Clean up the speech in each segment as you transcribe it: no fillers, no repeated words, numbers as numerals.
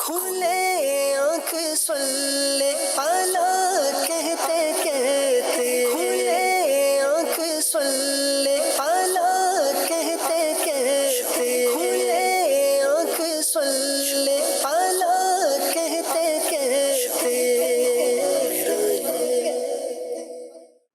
کھلے آنکھ صلی اللہ کہتے کہتے، کھلے آنکھ صلی اللہ کہتے کہتے، کھلے آنکھ صلی اللہ کہتے کہتے۔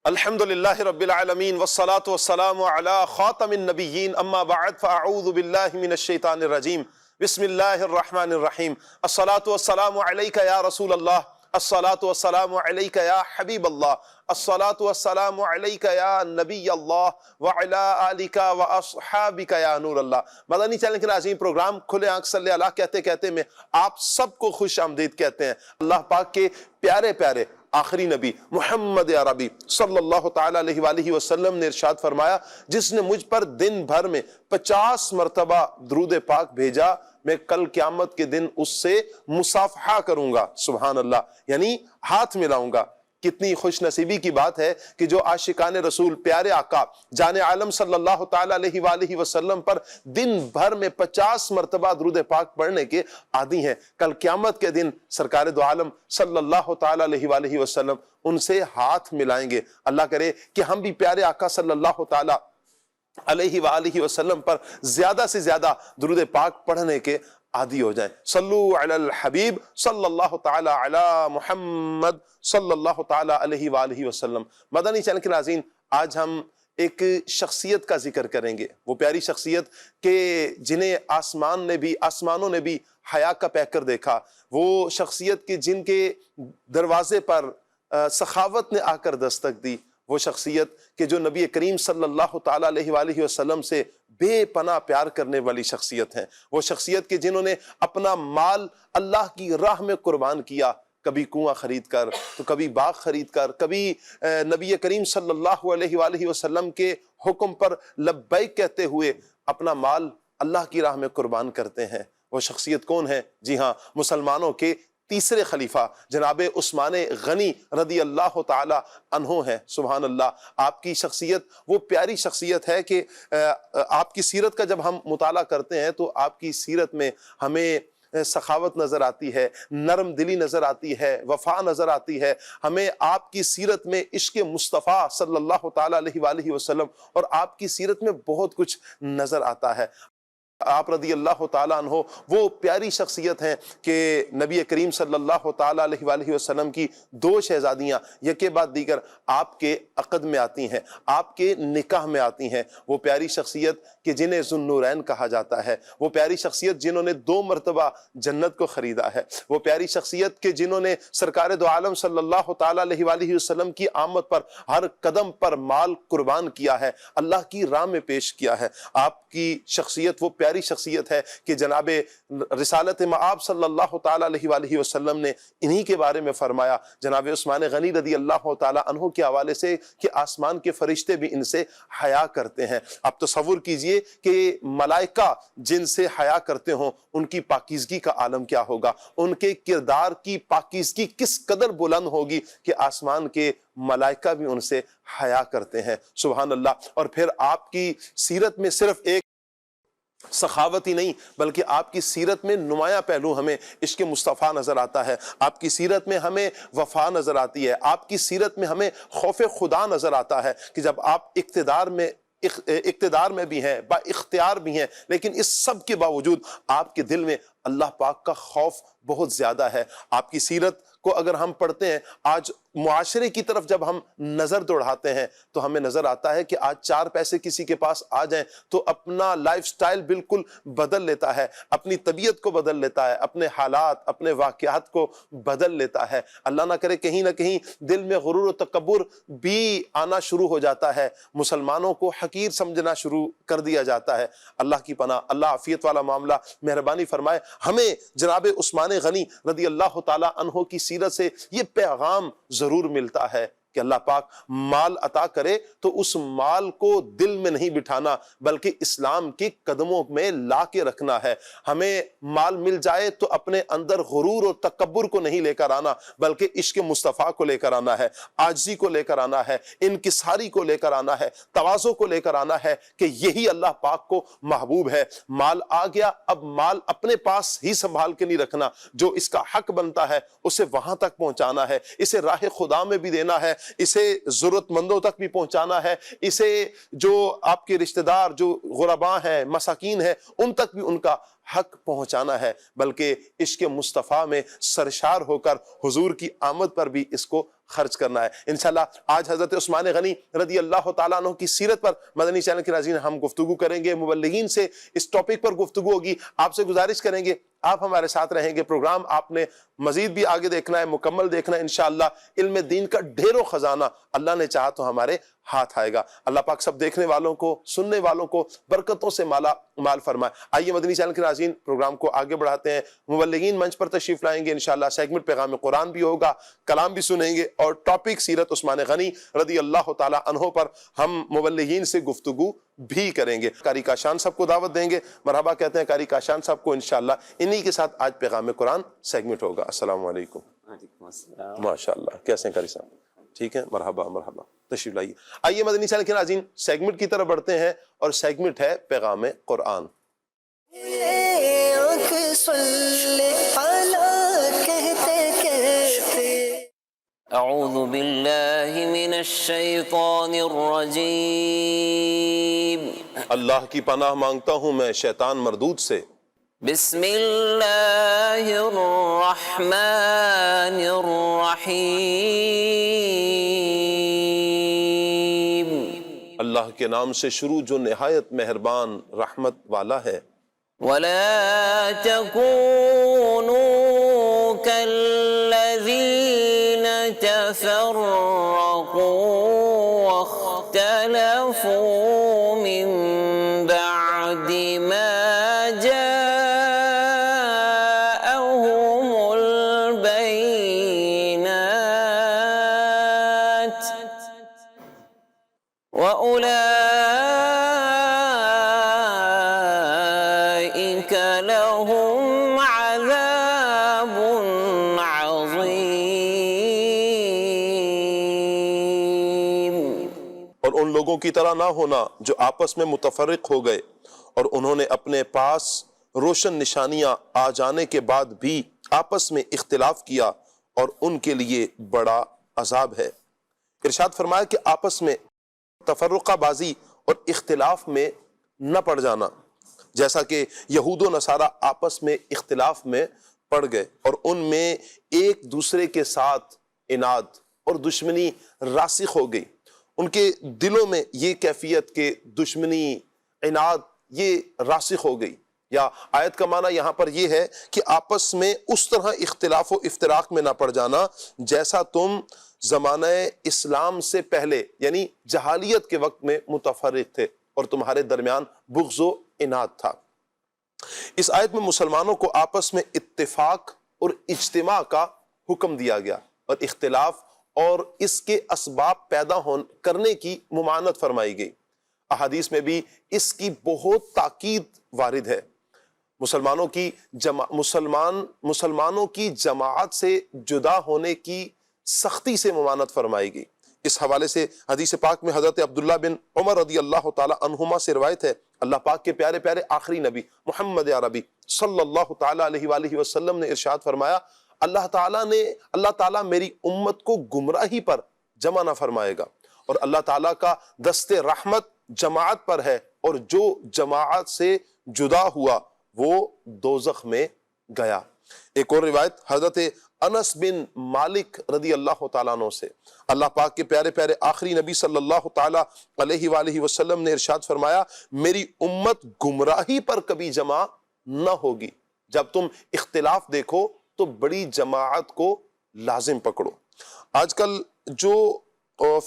الحمد للہ رب العالمین والصلاة والسلام علی خاتم النبیین اما بعد فاعوذ باللہ من الشیطان الرجیم بسم اللہ الرحمن الرحیم الصلاة والسلام علیک یا رسول اللہ، الصلاة والسلام علیک یا حبیب اللہ، الصلاة والسلام علیک یا نبی اللہ وعلی آلک واصحابک یا نور اللہ۔ مدنی چینل کے عظیم پروگرام کھلے آنکھ صلی اللہ کہتے کہتے میں آپ سب کو خوش آمدید کہتے ہیں۔ اللہ پاک کے پیارے پیارے آخری نبی محمد عربی صلی اللہ تعالیٰ علیہ وآلہ وسلم نے ارشاد فرمایا، جس نے مجھ پر دن بھر میں 50 مرتبہ درود پاک بھیجا، میں کل قیامت کے دن اس سے مصافحہ کروں گا۔ سبحان اللہ، یعنی ہاتھ ملاؤں گا۔ کتنی خوش نصیبی کی بات ہے کہ جو عاشقان رسول پیارے آقا جان عالم صلی اللہ تعالیٰ علیہ وآلہ وسلم پر دن بھر میں 50 مرتبہ درود پاک پڑھنے کے عادی ہیں، کل قیامت کے دن سرکار دو عالم صلی اللہ تعالیٰ علیہ وآلہ وسلم ان سے ہاتھ ملائیں گے۔ اللہ کرے کہ ہم بھی پیارے آقا صلی اللہ تعالیٰ علیہ وآلہ وسلم پر زیادہ سے زیادہ درود پاک پڑھنے کے عادی ہو جائیں۔ صلو علی الحبیب صلی اللہ تعالی علی محمد صلی اللہ تعالی علیہ وآلہ وسلم۔ مدنی چینل کے ناظرین، آج ہم ایک شخصیت کا ذکر کریں گے، وہ پیاری شخصیت کہ جنہیں آسمانوں نے بھی حیا کا پیکر دیکھا، وہ شخصیت کہ جن کے دروازے پر سخاوت نے آ کر دستک دی، وہ شخصیت کہ جو نبی کریم صلی اللہ تعالیٰ علیہ وآلہ وسلم سے بے پناہ پیار کرنے والی شخصیت ہیں، وہ شخصیت کہ جنہوں نے اپنا مال اللہ کی راہ میں قربان کیا، کبھی کنواں خرید کر تو کبھی باغ خرید کر، کبھی نبی کریم صلی اللہ علیہ وآلہ وسلم کے حکم پر لبیک کہتے ہوئے اپنا مال اللہ کی راہ میں قربان کرتے ہیں۔ وہ شخصیت کون ہے؟ جی ہاں، مسلمانوں کے تیسرے خلیفہ جناب عثمان غنی رضی اللہ تعالی عنہ ہیں۔ سبحان اللہ، آپ کی شخصیت وہ پیاری شخصیت ہے کہ آپ کی سیرت کا جب ہم مطالعہ کرتے ہیں تو آپ کی سیرت میں ہمیں سخاوت نظر آتی ہے، نرم دلی نظر آتی ہے، وفا نظر آتی ہے، ہمیں آپ کی سیرت میں عشق مصطفیٰ صلی اللہ تعالیٰ علیہ وآلہ وسلم اور آپ کی سیرت میں بہت کچھ نظر آتا ہے۔ آپ رضی اللہ تعالیٰ عنہ وہ پیاری شخصیت ہیں کہ نبی کریم صلی اللہ تعالیٰ علیہ وآلہ وسلم کی 2 شہزادیاں یکے بعد دیگر آپ کے عقد میں آتی ہیں، آپ کے نکاح میں آتی ہیں۔ وہ پیاری شخصیت کہ جنہیں ذو النورین کہا جاتا ہے، وہ پیاری شخصیت جنہوں نے 2 مرتبہ جنت کو خریدا ہے، وہ پیاری شخصیت کہ جنہوں نے سرکار دو عالم صلی اللہ تعالیٰ علیہ وآلہ وسلم کی آمد پر ہر قدم پر مال قربان کیا ہے، اللہ کی راہ میں پیش کیا ہے۔ آپ کی شخصیت وہ پیاری شخصیت ہے کہ جناب رسالت مآب صلی اللہ تعالیٰ علیہ وآلہ وسلم نے انہی کے بارے میں فرمایا، جناب عثمان غنی رضی اللہ تعالیٰ عنہ کے حوالے سے کہ آسمان کے فرشتے بھی ان سے حیا کرتے ہیں۔ اب تصور کیجئے کہ ملائکہ جن سے حیا کرتے ہوں، ان کی پاکیزگی کا عالم کیا ہوگا، ان کے کردار کی پاکیزگی کس قدر بلند ہوگی کہ آسمان کے ملائکہ بھی ان سے حیا کرتے ہیں۔ سبحان اللہ۔ اور پھر آپ کی سیرت میں صرف ایک سخاوت ہی نہیں بلکہ آپ کی سیرت میں نمایاں پہلو ہمیں عشق مصطفیٰ نظر آتا ہے، آپ کی سیرت میں ہمیں وفا نظر آتی ہے، آپ کی سیرت میں ہمیں خوف خدا نظر آتا ہے کہ جب آپ اقتدار میں بھی ہیں، با اختیار بھی ہیں، لیکن اس سب کے باوجود آپ کے دل میں اللہ پاک کا خوف بہت زیادہ ہے۔ آپ کی سیرت کو اگر ہم پڑھتے ہیں، آج معاشرے کی طرف جب ہم نظر دوڑاتے ہیں تو ہمیں نظر آتا ہے کہ آج 4 پیسے کسی کے پاس آ جائیں تو اپنا لائف سٹائل بالکل بدل لیتا ہے، اپنی طبیعت کو بدل لیتا ہے، اپنے حالات، اپنے واقعات کو بدل لیتا ہے۔ اللہ نہ کرے کہیں نہ کہیں دل میں غرور و تکبر بھی آنا شروع ہو جاتا ہے، مسلمانوں کو حقیر سمجھنا شروع کر دیا جاتا ہے۔ اللہ کی پناہ، اللہ عافیت والا معاملہ مہربانی فرمائے۔ ہمیں جناب عثمان غنی رضی اللہ تعالیٰ عنہ کی سیرت سے یہ پیغام ضرور ملتا ہے کہ اللہ پاک مال عطا کرے تو اس مال کو دل میں نہیں بٹھانا بلکہ اسلام کی قدموں میں لا کے رکھنا ہے۔ ہمیں مال مل جائے تو اپنے اندر غرور اور تکبر کو نہیں لے کر آنا بلکہ عشق مصطفیٰ کو لے کر آنا ہے، عاجزی کو لے کر آنا ہے، انکساری کو لے کر آنا ہے، تواضع کو لے کر آنا ہے کہ یہی اللہ پاک کو محبوب ہے۔ مال آ گیا، اب مال اپنے پاس ہی سنبھال کے نہیں رکھنا، جو اس کا حق بنتا ہے اسے وہاں تک پہنچانا ہے، اسے راہ خدا میں بھی دینا ہے، اسے ضرورت مندوں تک بھی پہنچانا ہے، اسے جو آپ کے رشتہ دار جو غرباء ہیں، مساکین ہیں، ان تک بھی ان کا حق پہنچانا ہے، بلکہ عشق مصطفیٰ میں سرشار ہو کر حضور کی آمد پر بھی اس کو خرچ کرنا ہے۔ انشاءاللہ آج حضرت عثمان غنی رضی اللہ تعالیٰ عنہ کی سیرت پر مدنی چینل کے ناظرین ہم گفتگو کریں گے، مبلغین سے اس ٹاپک پر گفتگو ہوگی۔ آپ سے گزارش کریں گے آپ ہمارے ساتھ رہیں گے، پروگرام آپ نے مزید بھی آگے دیکھنا ہے، مکمل دیکھنا ہے۔ انشاءاللہ علم دین کا ڈھیروں خزانہ اللہ نے چاہا تو ہمارے ہاتھ آئے گا۔ اللہ پاک سب دیکھنے والوں کو، سننے والوں کو برکتوں سے مالا مال فرمائے۔ آئیے مدنی چینل کے ناظرین پروگرام کو آگے بڑھاتے ہیں، مبلغین منچ پر تشریف لائیں گے، انشاءاللہ سیگمنٹ پیغام قرآن بھی ہوگا، کلام بھی سنیں گے، اور ٹاپک سیرت عثمان غنی رضی اللہ تعالیٰ عنہ پر ہم مبلغین سے گفتگو بھی کریں گے۔ قاری کاشان صاحب کو دعوت دیں گے، مرحبا کہتے ہیں قاری کاشان صاحب کو۔ انشاءاللہ انہی کے ساتھ آج پیغام قرآن سیگمنٹ ہوگا۔ السلام علیکم۔ وعلیکم السلام۔ ماشاءاللہ، کیسے ہیں قاری صاحب؟ ٹھیک ہے، مرحبا مرحبا، تشریف لائیے۔ آئیے مدنی چینل کے ناظرین سیگمنٹ کی طرف بڑھتے ہیں، اور سیگمنٹ ہے پیغام قرآن۔ آنکھ سن لے اعلیٰ کہتے کہتے اعوذ باللہ من الشیطان الرجیم۔ اللہ کی پناہ مانگتا ہوں میں شیطان مردود سے۔ بسم اللہ الرحمن الرحیم۔ اللہ کے نام سے شروع جو نہایت مہربان رحمت والا ہے۔ وَلَا تَكُونُوا كَالَّذِينَ تَفَرَّقُوا وَاخْتَلَفُوا مِن بَعْدِ مَا جَاءَهُمُ الْبَيِّنَاتُ وَأُولَئِكَ لَهُمْ عَذَابٌ عَظِيمٌ۔ اور ان لوگوں کی طرح نہ ہونا جو آپس میں متفرق ہو گئے اور انہوں نے اپنے پاس روشن نشانیاں آ جانے کے بعد بھی آپس میں اختلاف کیا، اور ان کے لیے بڑا عذاب ہے۔ ارشاد فرمایا کہ آپس میں تفرقہ بازی اور اختلاف میں نہ پڑ جانا، جیسا کہ یہود و نصارہ آپس میں اختلاف میں پڑ گئے اور ان میں ایک دوسرے کے ساتھ عناد اور دشمنی راسخ ہو گئی۔ ان کے دلوں میں یہ کیفیت کہ دشمنی، عناد یہ راسخ ہو گئی۔ یا آیت کا معنی یہاں پر یہ ہے کہ آپس میں اس طرح اختلاف و افتراق میں نہ پڑ جانا جیسا تم زمانہ اسلام سے پہلے یعنی جہالیت کے وقت میں متفرق تھے اور تمہارے درمیان بغض و عناد تھا۔ اس آیت میں مسلمانوں کو آپس میں اتفاق اور اجتماع کا حکم دیا گیا، اور اختلاف اور اس کے اسباب پیدا کرنے کی ممانعت فرمائی گئی۔ احادیث میں بھی اس کی بہت تاکید وارد ہے۔ مسلمانوں کی جماعت سے جدا ہونے کی سختی سے ممانعت فرمائی گئی۔ اس حوالے سے حدیث پاک میں حضرت عبداللہ بن عمر رضی اللہ تعالی عنہما سے روایت ہے، اللہ پاک کے پیارے پیارے آخری نبی محمد عربی صلی اللہ تعالی علیہ وآلہ وسلم نے ارشاد فرمایا، اللہ تعالیٰ میری امت کو گمراہی پر جمع نہ فرمائے گا، اور اللہ تعالیٰ کا دست رحمت جماعت پر ہے، اور جو جماعت سے جدا ہوا وہ دوزخ میں گیا۔ ایک اور روایت حضرت انس بن مالک رضی اللہ تعالیٰ عنہ سے، اللہ پاک کے پیارے پیارے آخری نبی صلی اللہ تعالیٰ علیہ وآلہ وسلم نے ارشاد فرمایا، میری امت گمراہی پر کبھی جمع نہ ہوگی۔ جب تم اختلاف دیکھو تو بڑی جماعت کو لازم پکڑو۔ آج کل جو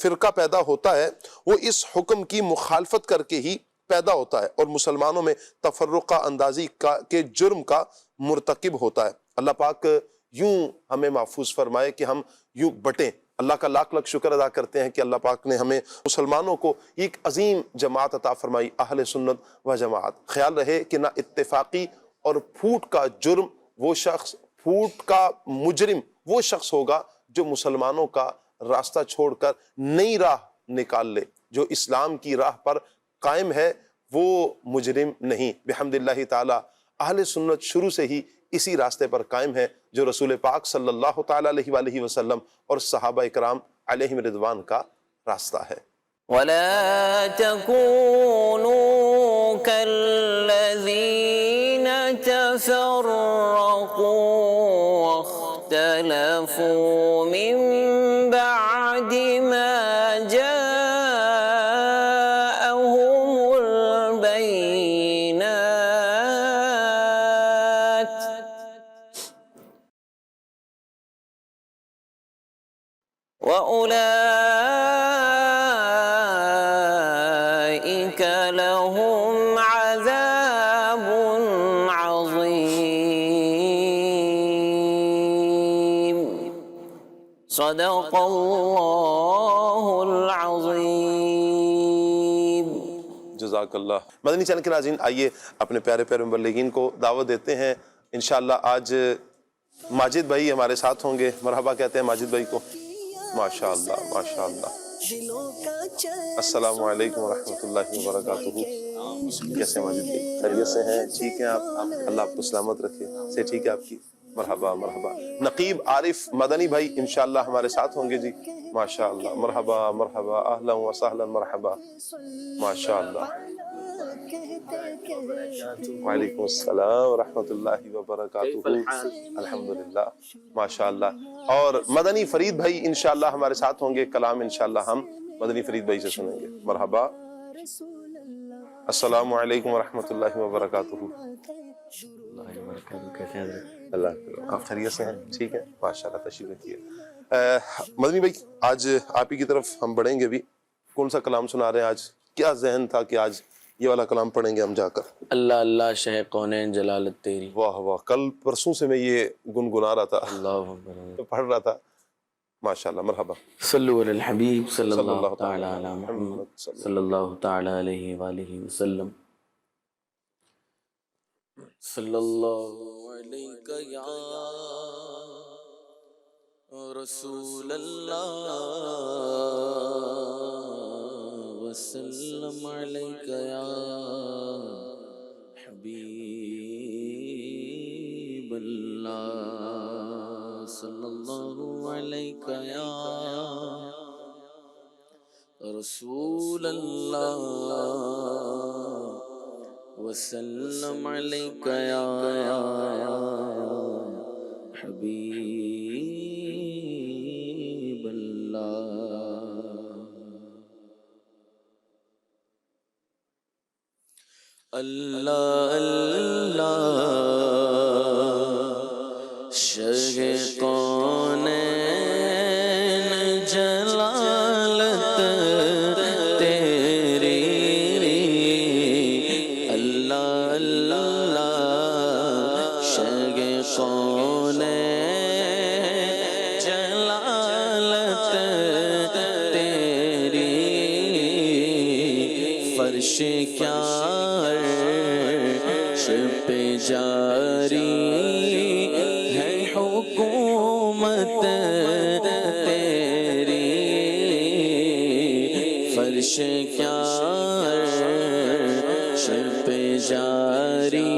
فرقہ پیدا ہوتا ہے وہ اس حکم کی مخالفت کر کے ہی پیدا ہوتا ہے، اور مسلمانوں میں تفرقہ اندازی کے جرم کا مرتکب ہوتا ہے۔ اللہ پاک یوں ہمیں محفوظ فرمائے کہ ہم یوں بٹیں۔ اللہ کا لاکھ لاکھ شکر ادا کرتے ہیں کہ اللہ پاک نے ہمیں مسلمانوں کو ایک عظیم جماعت عطا فرمائی، اہل سنت و جماعت۔ خیال رہے کہ نہ اتفاقی اور پھوٹ کا جرم وہ شخص، پھوٹ کا مجرم وہ شخص ہوگا جو مسلمانوں کا راستہ چھوڑ کر نئی راہ نکال لے۔ جو اسلام کی راہ پر قائم ہے وہ مجرم نہیں۔ بحمد اللہ تعالی اہل سنت شروع سے ہی اسی راستے پر قائم ہے جو رسول پاک صلی اللہ تعالی علیہ وآلہ وسلم اور صحابہ اکرام علیہم رضوان کا راستہ ہے۔ ولا تكونوا كالذين تفرقوا واختلفوا من بعد ما جاءهم البينات وأولئك لهم عذاب عظيم صدق الله العظيم۔ جزاک اللہ۔ مدنی چینل کے ناظرین، آئیے اپنے پیارے پیارے مبلغین کو دعوت دیتے ہیں۔ انشاءاللہ آج ماجد بھائی ہمارے ساتھ ہوں گے، مرحبا کہتے ہیں ماجد بھائی کو۔ ماشاءاللہ ماشاءاللہ۔ السلام علیکم ورحمۃ اللہ وبرکاتہ۔ کیسے ہیں ماجد بھائی؟ خیریت سے ہیں؟ ٹھیک ہیں آپ؟ اللہ آپ کو سلامت رکھے۔ سے ٹھیک ہے آپ کی؟ مرحبا مرحبا۔ نقیب عارف مدنی بھائی انشاءاللہ ہمارے ساتھ ہوں گے جی۔ ماشاءاللہ مرحبا مرحبا، اہلا وسہلا مرحبا۔ ماشاءاللہ۔ وعلیکم السلام ورحمۃ اللہ وبرکاتہ۔ الحمدللہ ماشاءاللہ۔ اور مدنی فرید بھائی انشاءاللہ ہمارے ساتھ ہوں گے، کلام انشاءاللہ ہم مدنی فرید بھائی سے سنیں گے۔ مرحبا۔ السلام علیکم ورحمۃ اللہ وبرکاتہ۔ اللہ آپ خیریت سے ہیں؟ ٹھیک ہے ماشاءاللہ، تشریف رکھیے۔ مدنی بھائی آج آپ ہی کی طرف ہم بڑھیں گے بھی، کون سا کلام سنا رہے ہیں آج؟ کیا ذہن تھا کہ آج یہ والا کلام پڑھیں گے ہم جا کر؟ اللہ اللہ شہ کونین جلالت تیری۔ واہ واہ، کل پرسوں سے میں یہ گنگنا رہا تھا، اللہ اکبر، پڑھ رہا تھا۔ ماشاءاللہ مرحبا۔ صلو علی الحبیب صلی اللہ تعالی علی محمد صلی اللہ تعالی علیہ وآلہ وسلم۔ صلی اللہ علیہ یا رسول اللہ وسلم علیک یا حبیب اللہ صلی اللہ علیک یا رسول اللہ وسلم علیک یا حبیب اللہ۔ اللہ اللہ شہ کونین جلالت تیری، اللہ اللہ شہ کونین جلالت تیری، فرش کیا پہ جاری ہے حکومت تیری، فرش کیا پہ جاری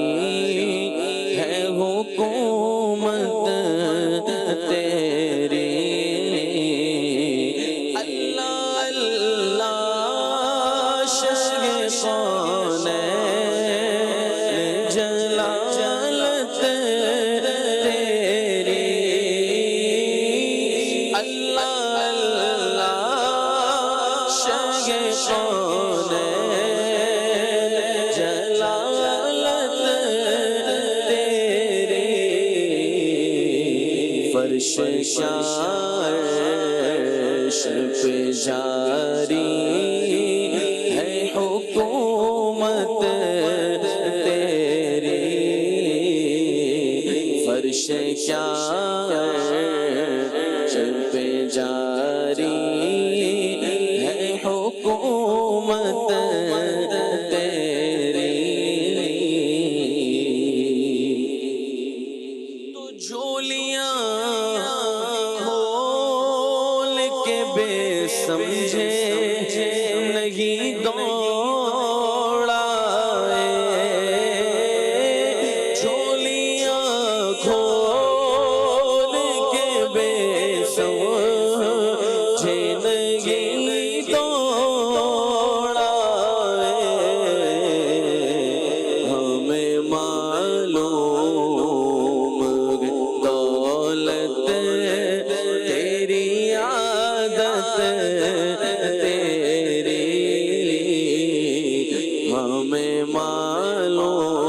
ہے حکومت تیری، اللہ اللہ شہ کونین جلالت تیری، اللہ اللہ شہ کونین جلالت تیری، فرش عرش پہ جاری ہے حکومت تیری، فرش شاعر پہ جاری ہے حکومت تیری، تو جھولیاں کھول کے بے سمجھے نہیں دوڑا ہمیں معلوم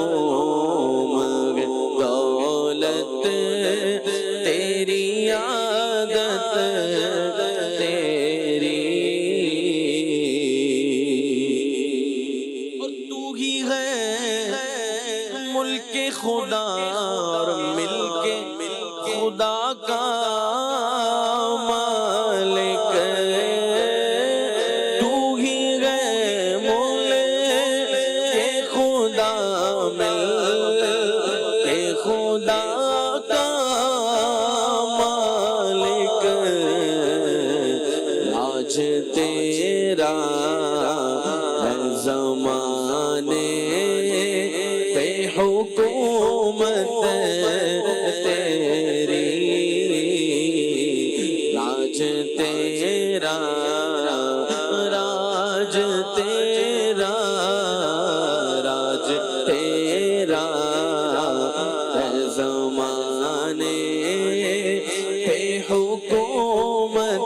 دولت تیری عادت تیری، اور تو ہی ہے ملک خدا اور ملک خدا کا مالک، خدا کا مالک، راج تیرا ہے زمانے پہ حکومت تیری، راج تیرا راج تیرا راج تیرا زمانے پہ حکومت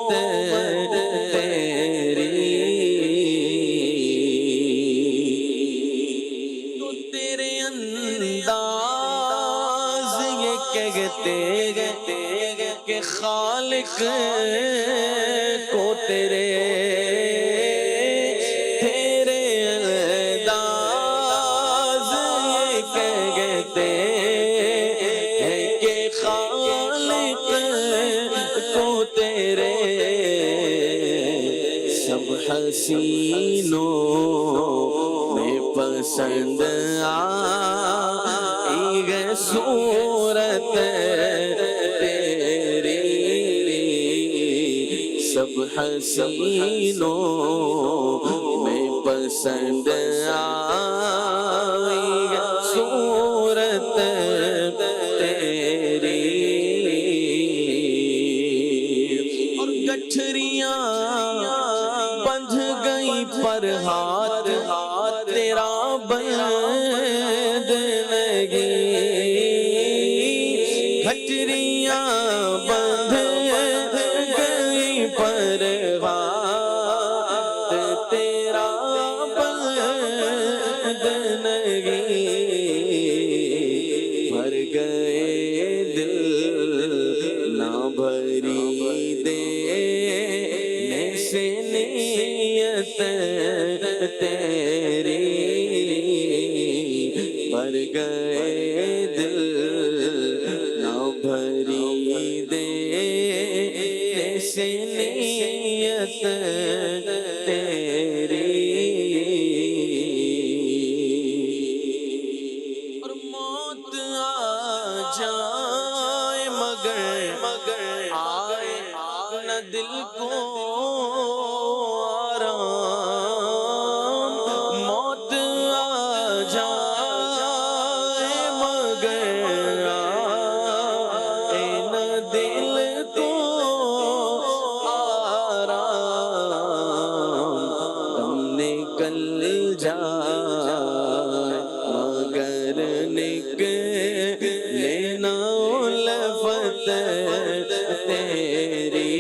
تیری، تو تیرے انداز یہ کہتے کہ خالق کو تیرے انداز یہ کہتے کو تیرے سب حسینوں میں پسند آئی ہے صورت تیری، سب حسینوں میں پسند آئی ہے صورت تیری، گٹھریاں بندھ گئی پر ہاتھ تیرا بند لگی، گٹھریاں بندھ گئی پر ہاتھ تیرا بند لگی، بھر گئے دل نہ بھری نیت تیری، بھر گئے دل نہ بھری دینے سے نیت تیری، اور موت آ جائے مگر آئے نہ دل کو موت آ جائے مگر آئے نہ دل کو آرام، دم نکل جائے مگر نکلے نہ الفت تیری،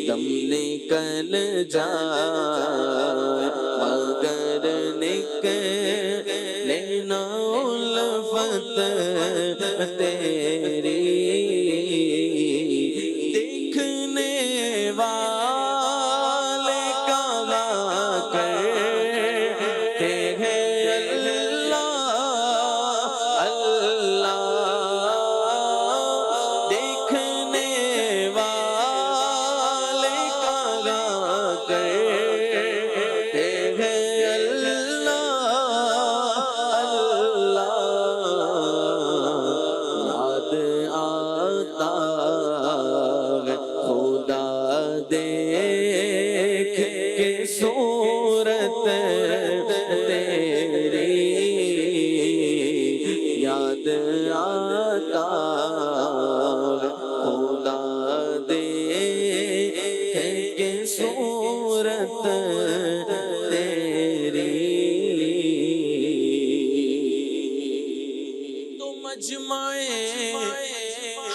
دم نکل جائے مگر نکلے نہ الفت تیری، دیکھنے والے کہا کرتے ہیں اللہ اللہ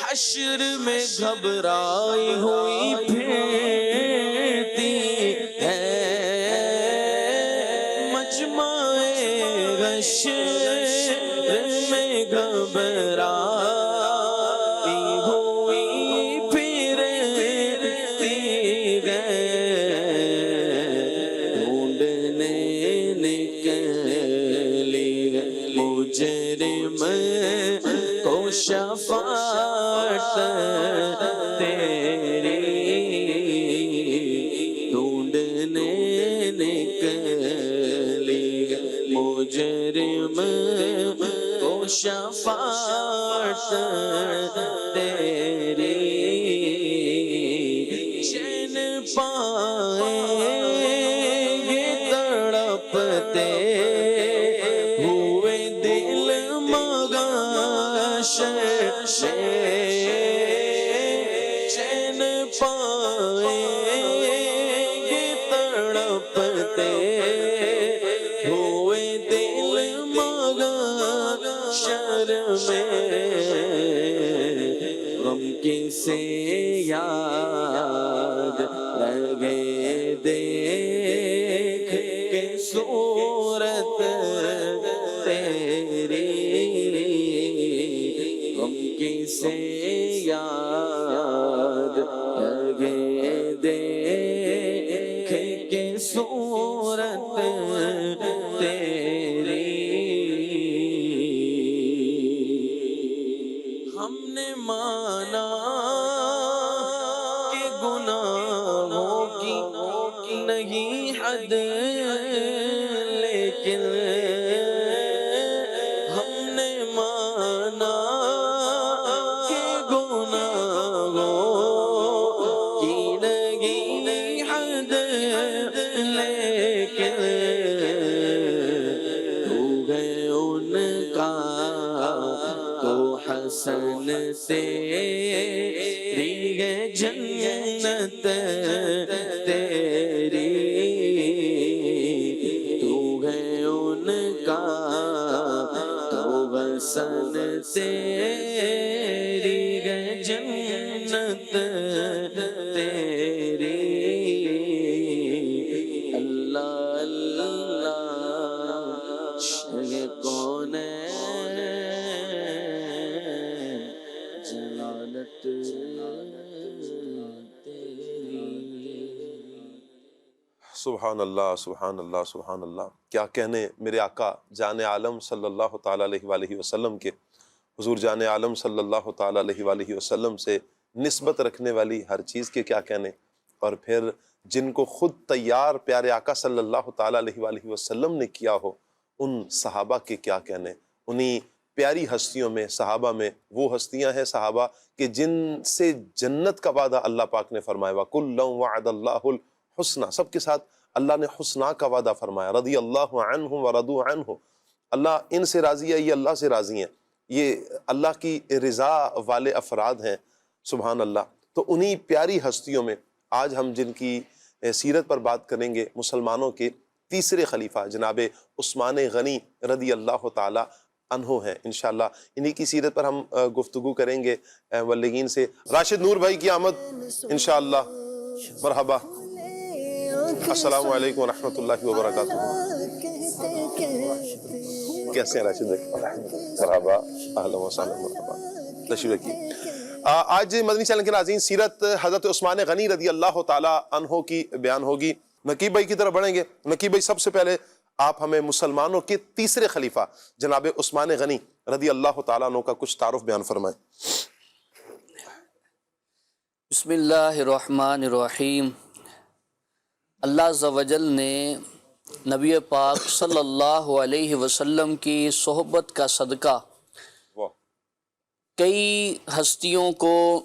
حشر میں گھبرائی ہوئی پھرتی ہے، مجمع حشر میں گھبرائی ہوئی پھرتی ہے، ڈھونڈنے نکلی مجرم کو شفاعت تیری، ڈھونڈنے نکلی مجرم کو شفاعت تیری، چین پائیں گے تڑپتے ہوئے دل چین پائیں گے تڑپتے ہوئے دل محشر میں، غم کسے یاد لگے دیکھ کے صورت تیری، غم کسے یاد لگے دیکھ کے صورت تیری، ہم نے مانا کہ گناہوں کی نہیں حد، لیکن ہم نے مانا کہ گناہوں کی نہیں حد، لیکن تو ہے ان کا تو حسن تیری ہے جنت تیری، تو ہے ان کا تو حسن تیری ہے جنت تیری، اللہ اللہ شہ کون جلالت سبحان اللہ سبحان اللہ سبحان اللہ، کیا کہنے میرے آقا جان عالم صلی اللہ تعالیٰ علیہ وآلہ وسلم کے، حضور جان عالم صلی اللہ تعالیٰ علیہ وآلہ وسلم سے نسبت رکھنے والی ہر چیز کے کیا کہنے، اور پھر جن کو خود تیار پیارے آقا صلی اللہ تعالیٰ علیہ وآلہ وسلم نے کیا ہو ان صحابہ کے کیا کہنے، انہی پیاری ہستیوں میں صحابہ میں وہ ہستیاں ہیں صحابہ کہ جن سے جنت کا وعدہ اللہ پاک نے فرمایا، وَكُلًّا وَعَدَ اللَّهُ الْحُسْنَى، سب کے ساتھ اللہ نے حسنہ کا وعدہ فرمایا، رضی اللہ عنہم ورضوا عنہ، اللہ ان سے راضی ہے، یہ اللہ سے راضی ہیں، یہ اللہ کی رضا والے افراد ہیں، سبحان اللہ۔ تو انہی پیاری ہستیوں میں آج ہم جن کی سیرت پر بات کریں گے، مسلمانوں کے تیسرے خلیفہ جناب عثمان غنی رضی اللہ تعالی عنہ ہیں، انشاءاللہ انہی کی سیرت پر ہم گفتگو کریں گے مبلغین سے۔ راشد نور بھائی کی آمد انشاءاللہ، مرحبا، السلام علیکم ورحمۃ اللہ وبرکاتہ۔ کیسے ہیں راشد بھائی؟ مرحبا، اہلا وسہلا، مرحبا، تشریف رکھیے۔ آج مدنی چینل کے ناظرین سیرت حضرت عثمان غنی رضی اللہ تعالی عنہ کی بیان ہوگی۔ نقیب بھائی کی طرف بڑھیں گے۔ نقیب بھائی، سب سے پہلے آپ ہمیں مسلمانوں کے تیسرے خلیفہ جناب عثمان غنی رضی اللہ تعالیٰ عنہ کا کچھ تعارف بیان فرمائیں۔ بسم اللہ الرحمن الرحیم۔ اللہ عز و جل نے نبی پاک صلی اللہ علیہ وسلم کی صحبت کا صدقہ کئی ہستیوں کو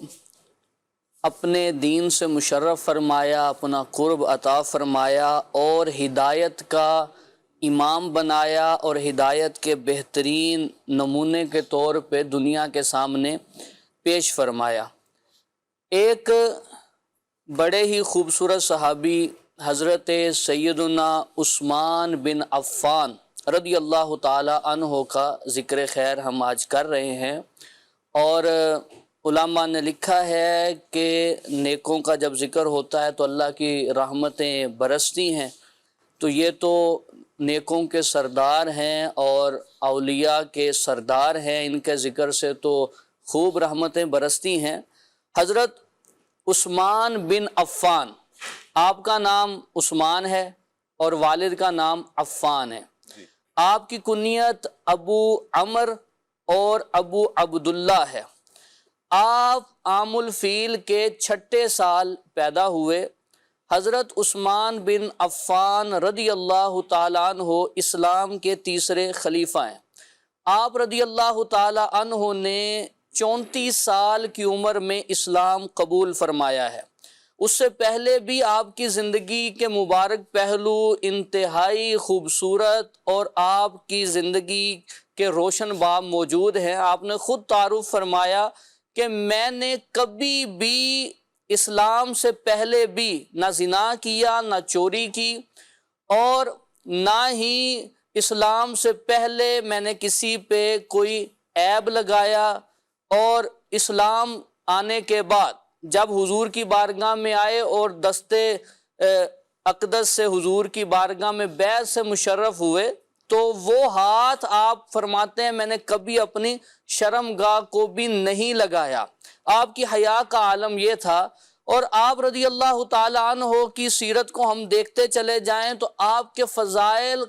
اپنے دین سے مشرف فرمایا، اپنا قرب عطا فرمایا اور ہدایت کا امام بنایا، اور ہدایت کے بہترین نمونے کے طور پہ دنیا کے سامنے پیش فرمایا۔ ایک بڑے ہی خوبصورت صحابی حضرت سیدنا عثمان بن عفان رضی اللہ تعالی عنہ کا ذکر خیر ہم آج کر رہے ہیں۔ اور علماء نے لکھا ہے کہ نیکوں کا جب ذکر ہوتا ہے تو اللہ کی رحمتیں برستی ہیں، تو یہ تو نیکوں کے سردار ہیں اور اولیاء کے سردار ہیں، ان کے ذکر سے تو خوب رحمتیں برستی ہیں۔ حضرت عثمان بن عفان، آپ کا نام عثمان ہے اور والد کا نام عفان ہے، آپ کی کنیت ابو عمر اور ابو عبداللہ ہے۔ آپ عام الفیل کے 6 سال پیدا ہوئے۔ حضرت عثمان بن عفان رضی اللہ تعالیٰ عنہ اسلام کے تیسرے خلیفہ ہیں۔ آپ رضی اللہ تعالیٰ عنہ نے 34 سال کی عمر میں اسلام قبول فرمایا ہے۔ اس سے پہلے بھی آپ کی زندگی کے مبارک پہلو انتہائی خوبصورت اور آپ کی زندگی کے روشن باب موجود ہیں۔ آپ نے خود تعارف فرمایا کہ میں نے کبھی بھی اسلام سے پہلے بھی نہ زنا کیا، نہ چوری کی، اور نہ ہی اسلام سے پہلے میں نے کسی پہ کوئی عیب لگایا، اور اسلام آنے کے بعد جب حضور کی بارگاہ میں آئے اور دستے اقدس سے حضور کی بارگاہ میں بیعت سے مشرف ہوئے تو وہ ہاتھ آپ فرماتے ہیں میں نے کبھی اپنی شرمگاہ کو بھی نہیں لگایا۔ آپ کی حیا کا عالم یہ تھا۔ اور آپ رضی اللہ تعالیٰ عنہ کی سیرت کو ہم دیکھتے چلے جائیں تو آپ کے فضائل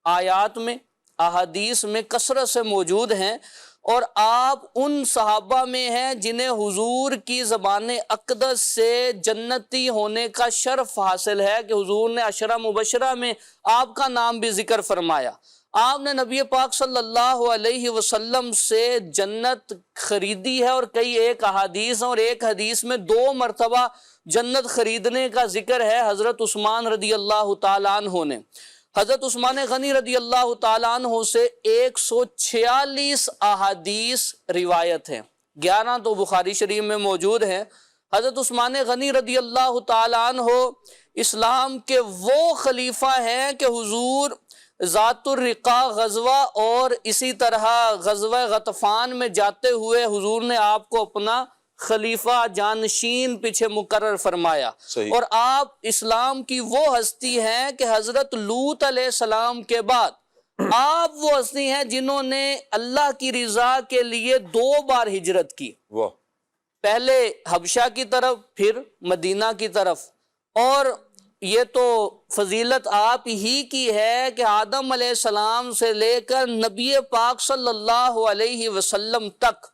آیات میں، احادیث میں کثرت سے موجود ہیں، اور آپ ان صحابہ میں ہیں جنہیں حضور کی زبان اقدس سے جنتی ہونے کا شرف حاصل ہے کہ حضور نے عشرہ مبشرہ میں آپ کا نام بھی ذکر فرمایا۔ آپ نے نبی پاک صلی اللہ علیہ وسلم سے جنت خریدی ہے، اور کئی ایک احادیث اور ایک حدیث میں 2 مرتبہ جنت خریدنے کا ذکر ہے حضرت عثمان رضی اللہ تعالیٰ عنہ نے۔ حضرت عثمان غنی رضی اللہ تعالیٰ عنہ سے 146 احادیث روایت ہیں، 11 تو بخاری شریف میں موجود ہیں۔ حضرت عثمان غنی رضی اللہ تعالیٰ عنہ اسلام کے وہ خلیفہ ہیں کہ حضور ذات الرقاع غزوہ اور اسی طرح غزوہ غطفان میں جاتے ہوئے حضور نے آپ کو اپنا خلیفہ جانشین پیچھے مقرر فرمایا۔ اور آپ اسلام کی وہ ہستی ہیں کہ حضرت لوط علیہ السلام کے بعد آپ وہ ہستی ہیں جنہوں نے اللہ کی رضا کے لیے 2 بار ہجرت کی، پہلے حبشہ کی طرف پھر مدینہ کی طرف۔ اور یہ تو فضیلت آپ ہی کی ہے کہ آدم علیہ السلام سے لے کر نبی پاک صلی اللہ علیہ وسلم تک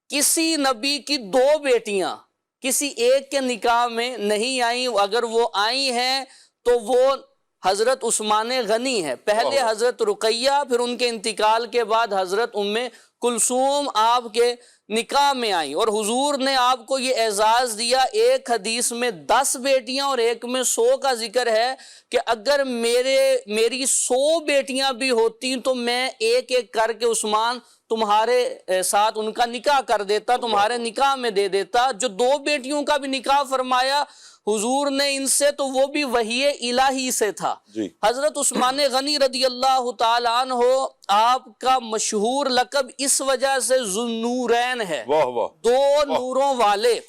کسی نبی کی 2 بیٹیاں کسی ایک کے نکاح میں نہیں آئیں، اگر وہ آئی ہیں تو وہ حضرت عثمان غنی ہے۔ پہلے حضرت رقیہ، پھر ان کے انتقال کے بعد حضرت ام کلثوم آپ کے نکاح میں آئیں، اور حضور نے آپ کو یہ اعزاز دیا۔ ایک حدیث میں 10 بیٹیاں اور ایک میں 100 کا ذکر ہے کہ اگر میری 100 بیٹیاں بھی ہوتی تو میں ایک ایک کر کے عثمان تمہارے ساتھ ان کا نکاح کر دیتا، تمہارے نکاح میں دے دیتا۔ جو 2 بیٹیوں کا بھی نکاح فرمایا حضور نے ان سے تو وہ بھی وحی الہی سے تھا۔ حضرت عثمان غنی رضی اللہ تعالیٰ عنہ آپ کا مشہور لقب اس وجہ سے ذوالنورین ہے، 2 نوروں والے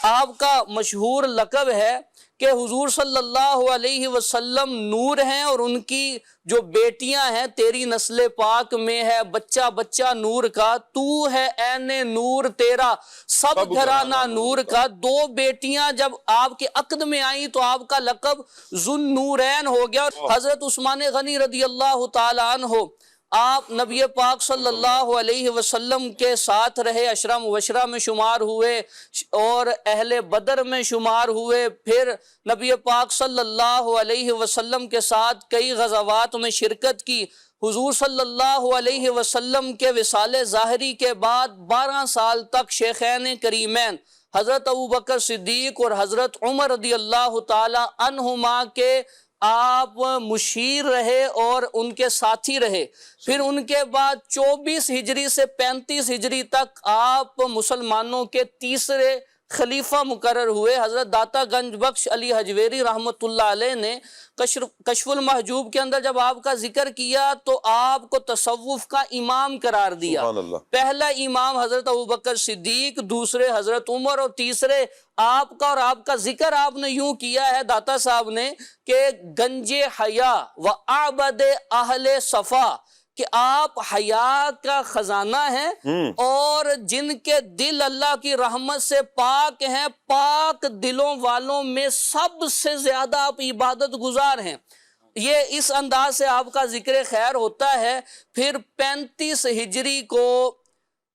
آپ کا مشہور لقب ہے کہ حضور صلی اللہ علیہ وسلم نور ہیں، اور ان کی جو بیٹیاں ہیں تیری نسل پاک میں ہے بچہ بچہ نور کا، تو ہے عین نور تیرا سب گھرانہ نور کا۔ 2 بیٹیاں جب آپ کے عقد میں آئیں تو آپ کا لقب ذوالنورین ہو گیا۔ حضرت عثمان غنی رضی اللہ تعالیٰ عنہ آپ نبی پاک صلی اللہ علیہ وسلم کے ساتھ رہے، عشرہ مبشرہ میں شمار ہوئے اور اہل بدر میں شمار ہوئے، پھر نبی پاک صلی اللہ علیہ وسلم کے ساتھ کئی غزوات میں شرکت کی۔ حضور صلی اللہ علیہ وسلم کے وصال ظاہری کے بعد 12 سال تک شیخین کریمین حضرت ابوبکر صدیق اور حضرت عمر رضی اللہ تعالی عنہما کے آپ مشیر رہے اور ان کے ساتھی رہے۔ پھر ان کے بعد 24 ہجری سے 35 ہجری تک آپ مسلمانوں کے تیسرے خلیفہ مقرر ہوئے، حضرت داتا گنج بخش علی حجویری رحمۃ اللہ علیہ نے کشف المحجوب کے اندر جب آپ کا ذکر کیا تو آپ کو تصوف کا امام قرار دیا۔ سبحان اللہ۔ پہلا امام حضرت ابوبکر صدیق، دوسرے حضرت عمر، اور تیسرے آپ کا، اور آپ کا ذکر آپ نے یوں کیا ہے داتا صاحب نے کہ گنج حیا و عابد اہل صفا، کہ آپ حیا کا خزانہ ہیں اور جن کے دل اللہ کی رحمت سے پاک ہیں، پاک دلوں والوں میں سب سے زیادہ آپ عبادت گزار ہیں۔ یہ اس انداز سے آپ کا ذکر خیر ہوتا ہے۔ پھر 35 ہجری کو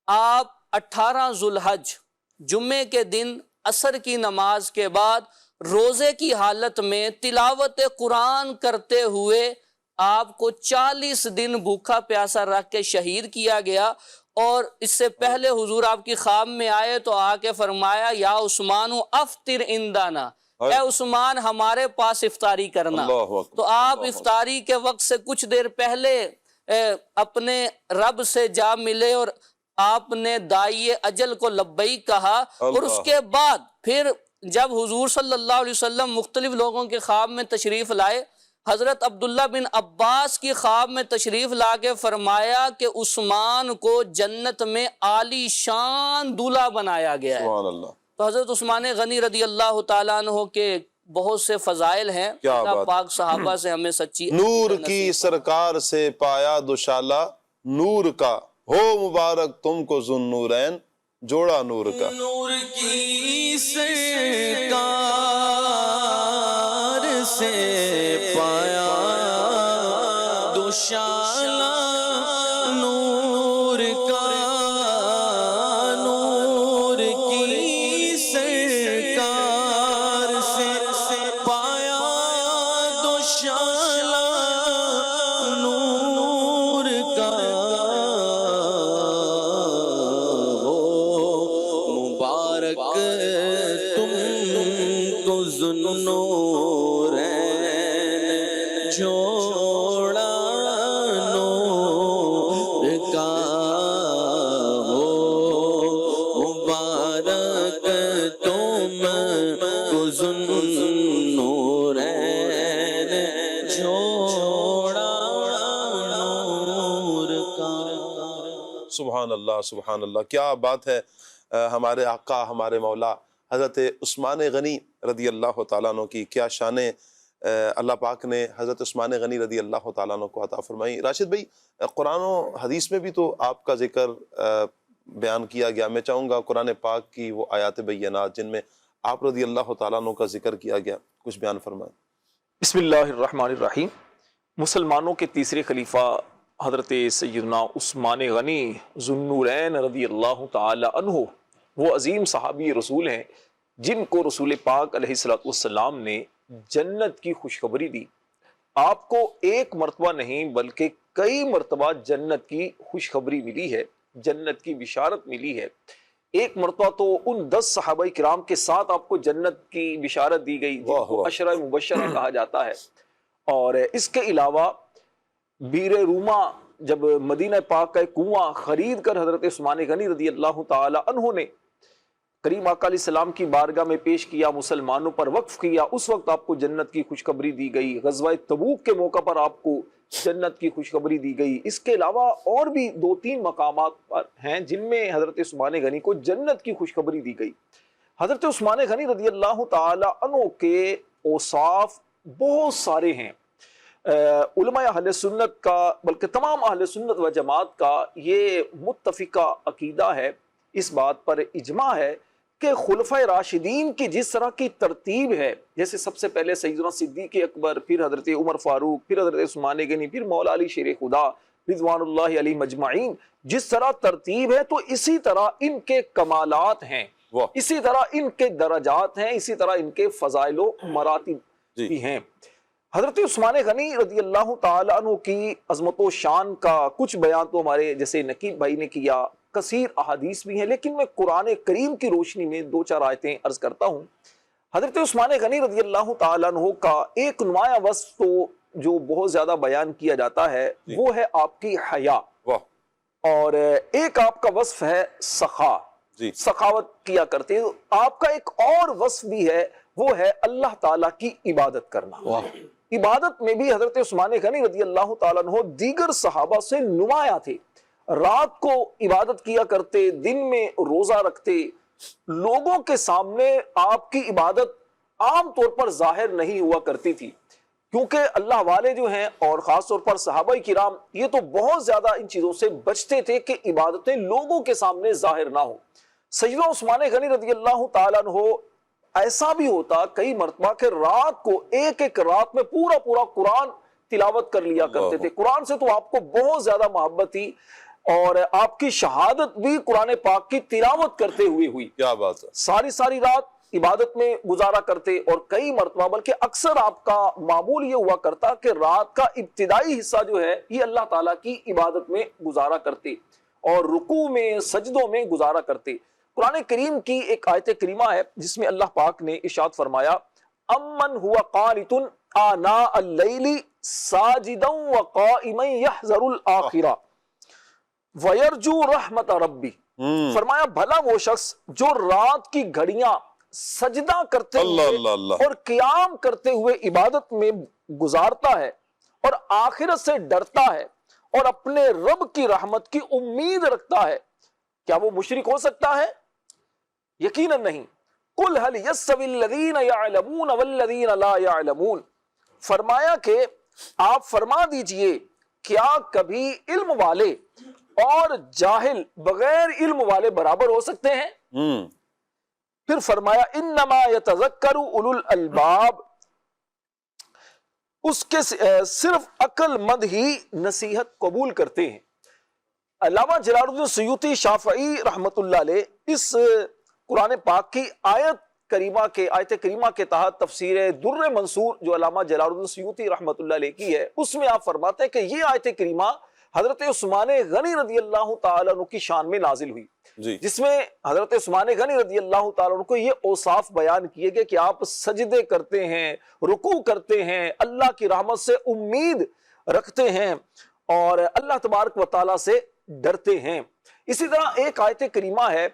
آپ 18 ذوالحج جمعے کے دن عصر کی نماز کے بعد روزے کی حالت میں تلاوت قرآن کرتے ہوئے آپ کو 40 دن بھوکا پیاسا رکھ کے شہید کیا گیا۔ اور اس سے پہلے حضور آپ کی خواب میں آئے تو آ کے فرمایا یا عثمان افطر عندنا، اے عثمان ہمارے پاس افطاری کرنا۔ تو آپ افطاری کے وقت سے کچھ دیر پہلے اپنے رب سے جا ملے اور آپ نے دائی اجل کو لبیک کہا، اور اس کے بعد پھر جب حضور صلی اللہ علیہ وسلم مختلف لوگوں کے خواب میں تشریف لائے، حضرت عبداللہ بن عباس کی خواب میں تشریف لا کے فرمایا کہ عثمان کو جنت میں عالی شان دولہا بنایا گیا ہے۔ سبحان اللہ۔ تو حضرت عثمان غنی رضی اللہ تعالیٰ عنہ کے بہت سے فضائل ہیں، اللہ پاک صحابہ سے ہمیں سچی نور کی سرکار سے پایا دوشالہ نور کا، ہو مبارک تم کو ذوالنورین جوڑا نور کا۔ نور کی سرکار سے پایا دوشالہ نور کا، نور کی سرکار سے پایا دوشالہ نور کا، مبارک تم کو ذوالنورین جوڑا نور کا، مبارک تم کو ذوالنورین جوڑا نور کا۔ سبحان اللہ، سبحان اللہ، کیا بات ہے۔ ہمارے آقا، ہمارے مولا حضرت عثمان غنی رضی اللہ تعالیٰ عنہ کی کیا شانیں اللہ پاک نے حضرت عثمان غنی رضی اللہ تعالیٰ عنہ کو عطا فرمائی۔ راشد بھائی، قرآن و حدیث میں بھی تو آپ کا ذکر بیان کیا گیا، میں چاہوں گا قرآن پاک کی وہ آیات بینات جن میں آپ رضی اللہ تعالیٰ عنہ کا ذکر کیا گیا کچھ بیان فرمائیں۔ بسم اللہ الرحمن الرحیم۔ مسلمانوں کے تیسرے خلیفہ حضرت سیدنا عثمان غنی ذوالنورین رضی اللہ تعالی عنہ، وہ عظیم صحابی رسول ہیں جن کو رسول پاک علیہ السلام نے جنت کی خوشخبری دی۔ آپ کو ایک مرتبہ نہیں بلکہ کئی مرتبہ جنت کی خوشخبری ملی ہے، جنت کی بشارت ملی ہے۔ ایک مرتبہ تو ان 10 صحابہ کرام کے ساتھ آپ کو جنت کی بشارت دی گئی جن کو عشرہ مبشرہ کہا جاتا ہے۔ اور اس کے علاوہ بیر روما جب مدینہ پاک کا ایک کنواں خرید کر حضرت عثمان غنی رضی اللہ تعالی عنہ نے کریم آقا علیہ السلام کی بارگاہ میں پیش کیا، مسلمانوں پر وقف کیا، اس وقت آپ کو جنت کی خوشخبری دی گئی۔ غزوہ تبوک کے موقع پر آپ کو جنت کی خوشخبری دی گئی۔ اس کے علاوہ اور بھی 2-3 مقامات پر ہیں جن میں حضرت عثمان غنی کو جنت کی خوشخبری دی گئی۔ حضرت عثمان غنی رضی اللہ تعالی عنہ کے اوصاف بہت سارے ہیں۔ علماء اہل سنت کا بلکہ تمام اہل سنت و جماعت کا یہ متفقہ عقیدہ ہے، اس بات پر اجماع ہے کہ خلفۂ راشدین کی جس طرح کی ترتیب ہے، جیسے سب سے پہلے سیدنا صدیق اکبر، پھر حضرت عمر فاروق، پھر حضرت عثمان غنی، پھر مولا علی شیر خدا رضوان اللہ علیہ مجمعین، جس طرح ترتیب ہے تو اسی طرح ان کے کمالات ہیں، اسی طرح ان کے درجات ہیں، اسی طرح ان کے فضائل و مراتب بھی ہیں۔ حضرت عثمان غنی رضی اللہ تعالی عنہ کی عظمت و شان کا کچھ بیان تو ہمارے جیسے نقیب بھائی نے کیا، کثیر احادیث بھی ہیں، لیکن میں قرآن کریم کی روشنی میں 2-4 آیتیں عرض کرتا ہوں۔ حضرت عثمان غنی رضی اللہ تعالی عنہ کا ایک نمایاں وصف تو جو بہت زیادہ بیان کیا جاتا ہے وہ ہے آپ کی حیا، اور ایک آپ کا وصف ہے سخا، جی سخاوت کیا کرتے. آپ کا ایک اور وصف بھی ہے، وہ ہے اللہ تعالیٰ کی عبادت کرنا. عبادت میں بھی حضرت عثمان غنی رضی اللہ تعالیٰ عنہ دیگر صحابہ سے نمایاں تھے. رات کو عبادت کیا کرتے، دن میں روزہ رکھتے. لوگوں کے سامنے آپ کی عبادت عام طور پر ظاہر نہیں ہوا کرتی تھی، کیونکہ اللہ والے جو ہیں اور خاص طور پر صحابہ کرام یہ تو بہت زیادہ ان چیزوں سے بچتے تھے کہ عبادتیں لوگوں کے سامنے ظاہر نہ ہو. سیدنا عثمان غنی رضی اللہ تعالیٰ عنہ ایسا بھی ہوتا کئی مرتبہ کہ رات کو ایک رات میں پورا قرآن تلاوت کر لیا کرتے تھے. قرآن سے تو آپ کو بہت زیادہ محبت تھی، اور آپ کی شہادت بھی قرآن پاک کی تلاوت کرتے ہوئے ہوئی. کیا بات ہے. ساری رات عبادت میں گزارا کرتے، اور کئی مرتبہ بلکہ اکثر آپ کا معمول یہ ہوا کرتا کہ رات کا ابتدائی حصہ جو ہے یہ اللہ تعالیٰ کی عبادت میں گزارا کرتے اور رکوع میں سجدوں میں گزارا کرتے. قرآن کریم کی ایک آیت کریمہ ہے جس میں اللہ پاک نے ارشاد فرمایا امن ہوا قانت آناء اللیل ساجدا وقائما یحذر الآخرہ وَيَرْجُو رَحْمَتَ رَبِّ. فرمایا بھلا وہ شخص جو رات کی گھڑیاں سجدہ کرتے ہوئے اور قیام کرتے ہوئے عبادت میں گزارتا ہے اور آخرت سے ڈرتا ہے اور اپنے رب کی رحمت کی امید رکھتا ہے، کیا وہ مشرک ہو سکتا ہے؟ یقیناً نہیں. قُلْ هَلْ يَسْتَوِي الَّذِينَ يَعْلَمُونَ وَالَّذِينَ لَا يَعْلَمُونَ. فرمایا کہ آپ فرما دیجئے کیا کبھی علم والے اور جاہل بغیر علم والے برابر ہو سکتے ہیں؟ پھر فرمایا انما یتذکر اولو الالباب، اس کے صرف عقل مند ہی نصیحت قبول کرتے ہیں. علامہ جلال الدین سیوطی شافعی رحمت اللہ علیہ اس قرآن پاک کی آیت کریمہ کے تحت تفسیر در منصور جو علامہ جلال الدین سیوطی رحمت اللہ علیہ کی ہے، اس میں آپ فرماتے ہیں کہ یہ آیت کریمہ حضرت عثمان غنی رضی اللہ تعالیٰ عنہ کی شان میں نازل ہوئی، جس میں حضرت عثمان غنی رضی اللہ تعالیٰ عنہ کو یہ اوصاف بیان کیے گئے کہ آپ سجدے کرتے ہیں، رکوع کرتے ہیں، اللہ کی رحمت سے امید رکھتے ہیں اور اللہ تبارک و تعالیٰ سے ڈرتے ہیں. اسی طرح ایک آیت کریمہ ہے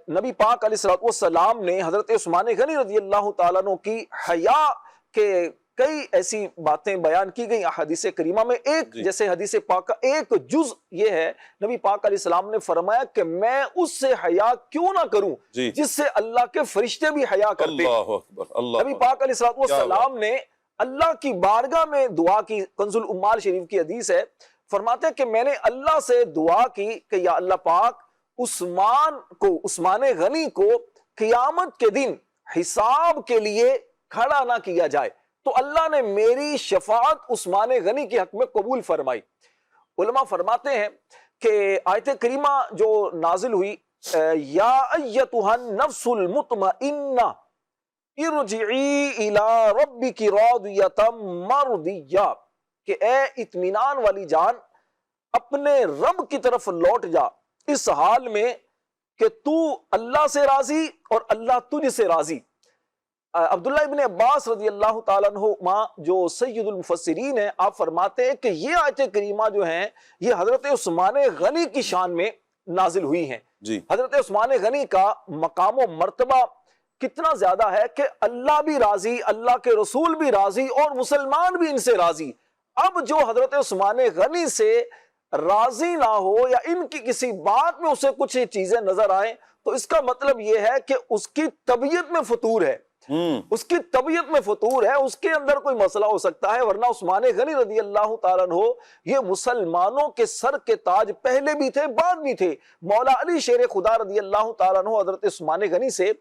نبی پاک علیہ السلام نے حضرت عثمان غنی رضی اللہ تعالیٰ عنہ کی حیا کے کئی ایسی باتیں بیان کی گئی حدیث کریمہ میں. ایک جیسے حدیث پاک کا ایک جز یہ ہے، نبی پاک علیہ السلام نے فرمایا کہ میں اس سے حیا کیوں نہ کروں جس سے اللہ کے فرشتے بھی حیا کرتے. نبی پاک علیہ السلام نے اللہ کی بارگاہ میں دعا کی، کنز الامال شریف کی حدیث ہے، فرماتے ہیں کہ میں نے اللہ سے دعا کی کہ یا اللہ پاک عثمان غنی کو قیامت کے دن حساب کے لیے کھڑا نہ کیا جائے، تو اللہ نے میری شفاعت عثمان غنی کے حق میں قبول فرمائی. علماء فرماتے ہیں کہ آیت کریمہ جو نازل ہوئی یا ایتھا النفس المطمئنہ ارجعی الی ربک راضیۃ مرضیہ، کہ اے اطمینان والی جان اپنے رب کی طرف لوٹ جا اس حال میں کہ تو اللہ سے راضی اور اللہ تجھ سے راضی. عبداللہ ابن عباس رضی اللہ تعالیٰ عنہ جو سید المفسرین ہیں، آپ فرماتے ہیں کہ یہ آیت کریمہ جو ہیں یہ حضرت عثمان غنی کی شان میں نازل ہوئی ہیں. حضرت عثمان غنی کا مقام و مرتبہ کتنا زیادہ ہے کہ اللہ بھی راضی، اللہ کے رسول بھی راضی اور مسلمان بھی ان سے راضی. اب جو حضرت عثمان غنی سے راضی نہ ہو یا ان کی کسی بات میں اسے کچھ چیزیں نظر آئیں تو اس کا مطلب یہ ہے کہ اس کی طبیعت میں فطور ہے، اس کی طبیعت میں فطور ہے، اس کے اندر کوئی مسئلہ ہو سکتا ہے. ورنہ عثمان غنی رضی اللہ تعالیٰ عنہ یہ مسلمانوں کے سر کے تاج پہلے بھی تھے بعد بھی تھے. مولا علی شیر خدا رضی اللہ تعالیٰ عنہ حضرت عثمان غنی سے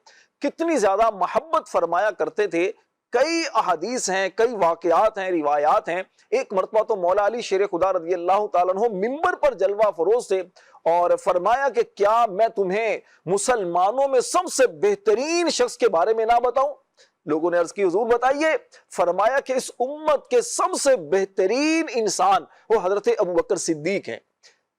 کتنی زیادہ محبت فرمایا کرتے تھے. کئی احادیث ہیں، کئی واقعات ہیں، روایات ہیں. ایک مرتبہ تو مولا علی شیر خدا رضی اللہ تعالیٰ عنہ منبر پر جلوہ فروز تھے اور فرمایا کہ کیا میں تمہیں مسلمانوں میں سب سے بہترین شخص کے بارے میں نہ بتاؤں؟ لوگوں نے عرض کی حضور بتائیے. فرمایا کہ اس امت کے سب سے بہترین انسان وہ حضرت ابوبکر صدیق ہیں.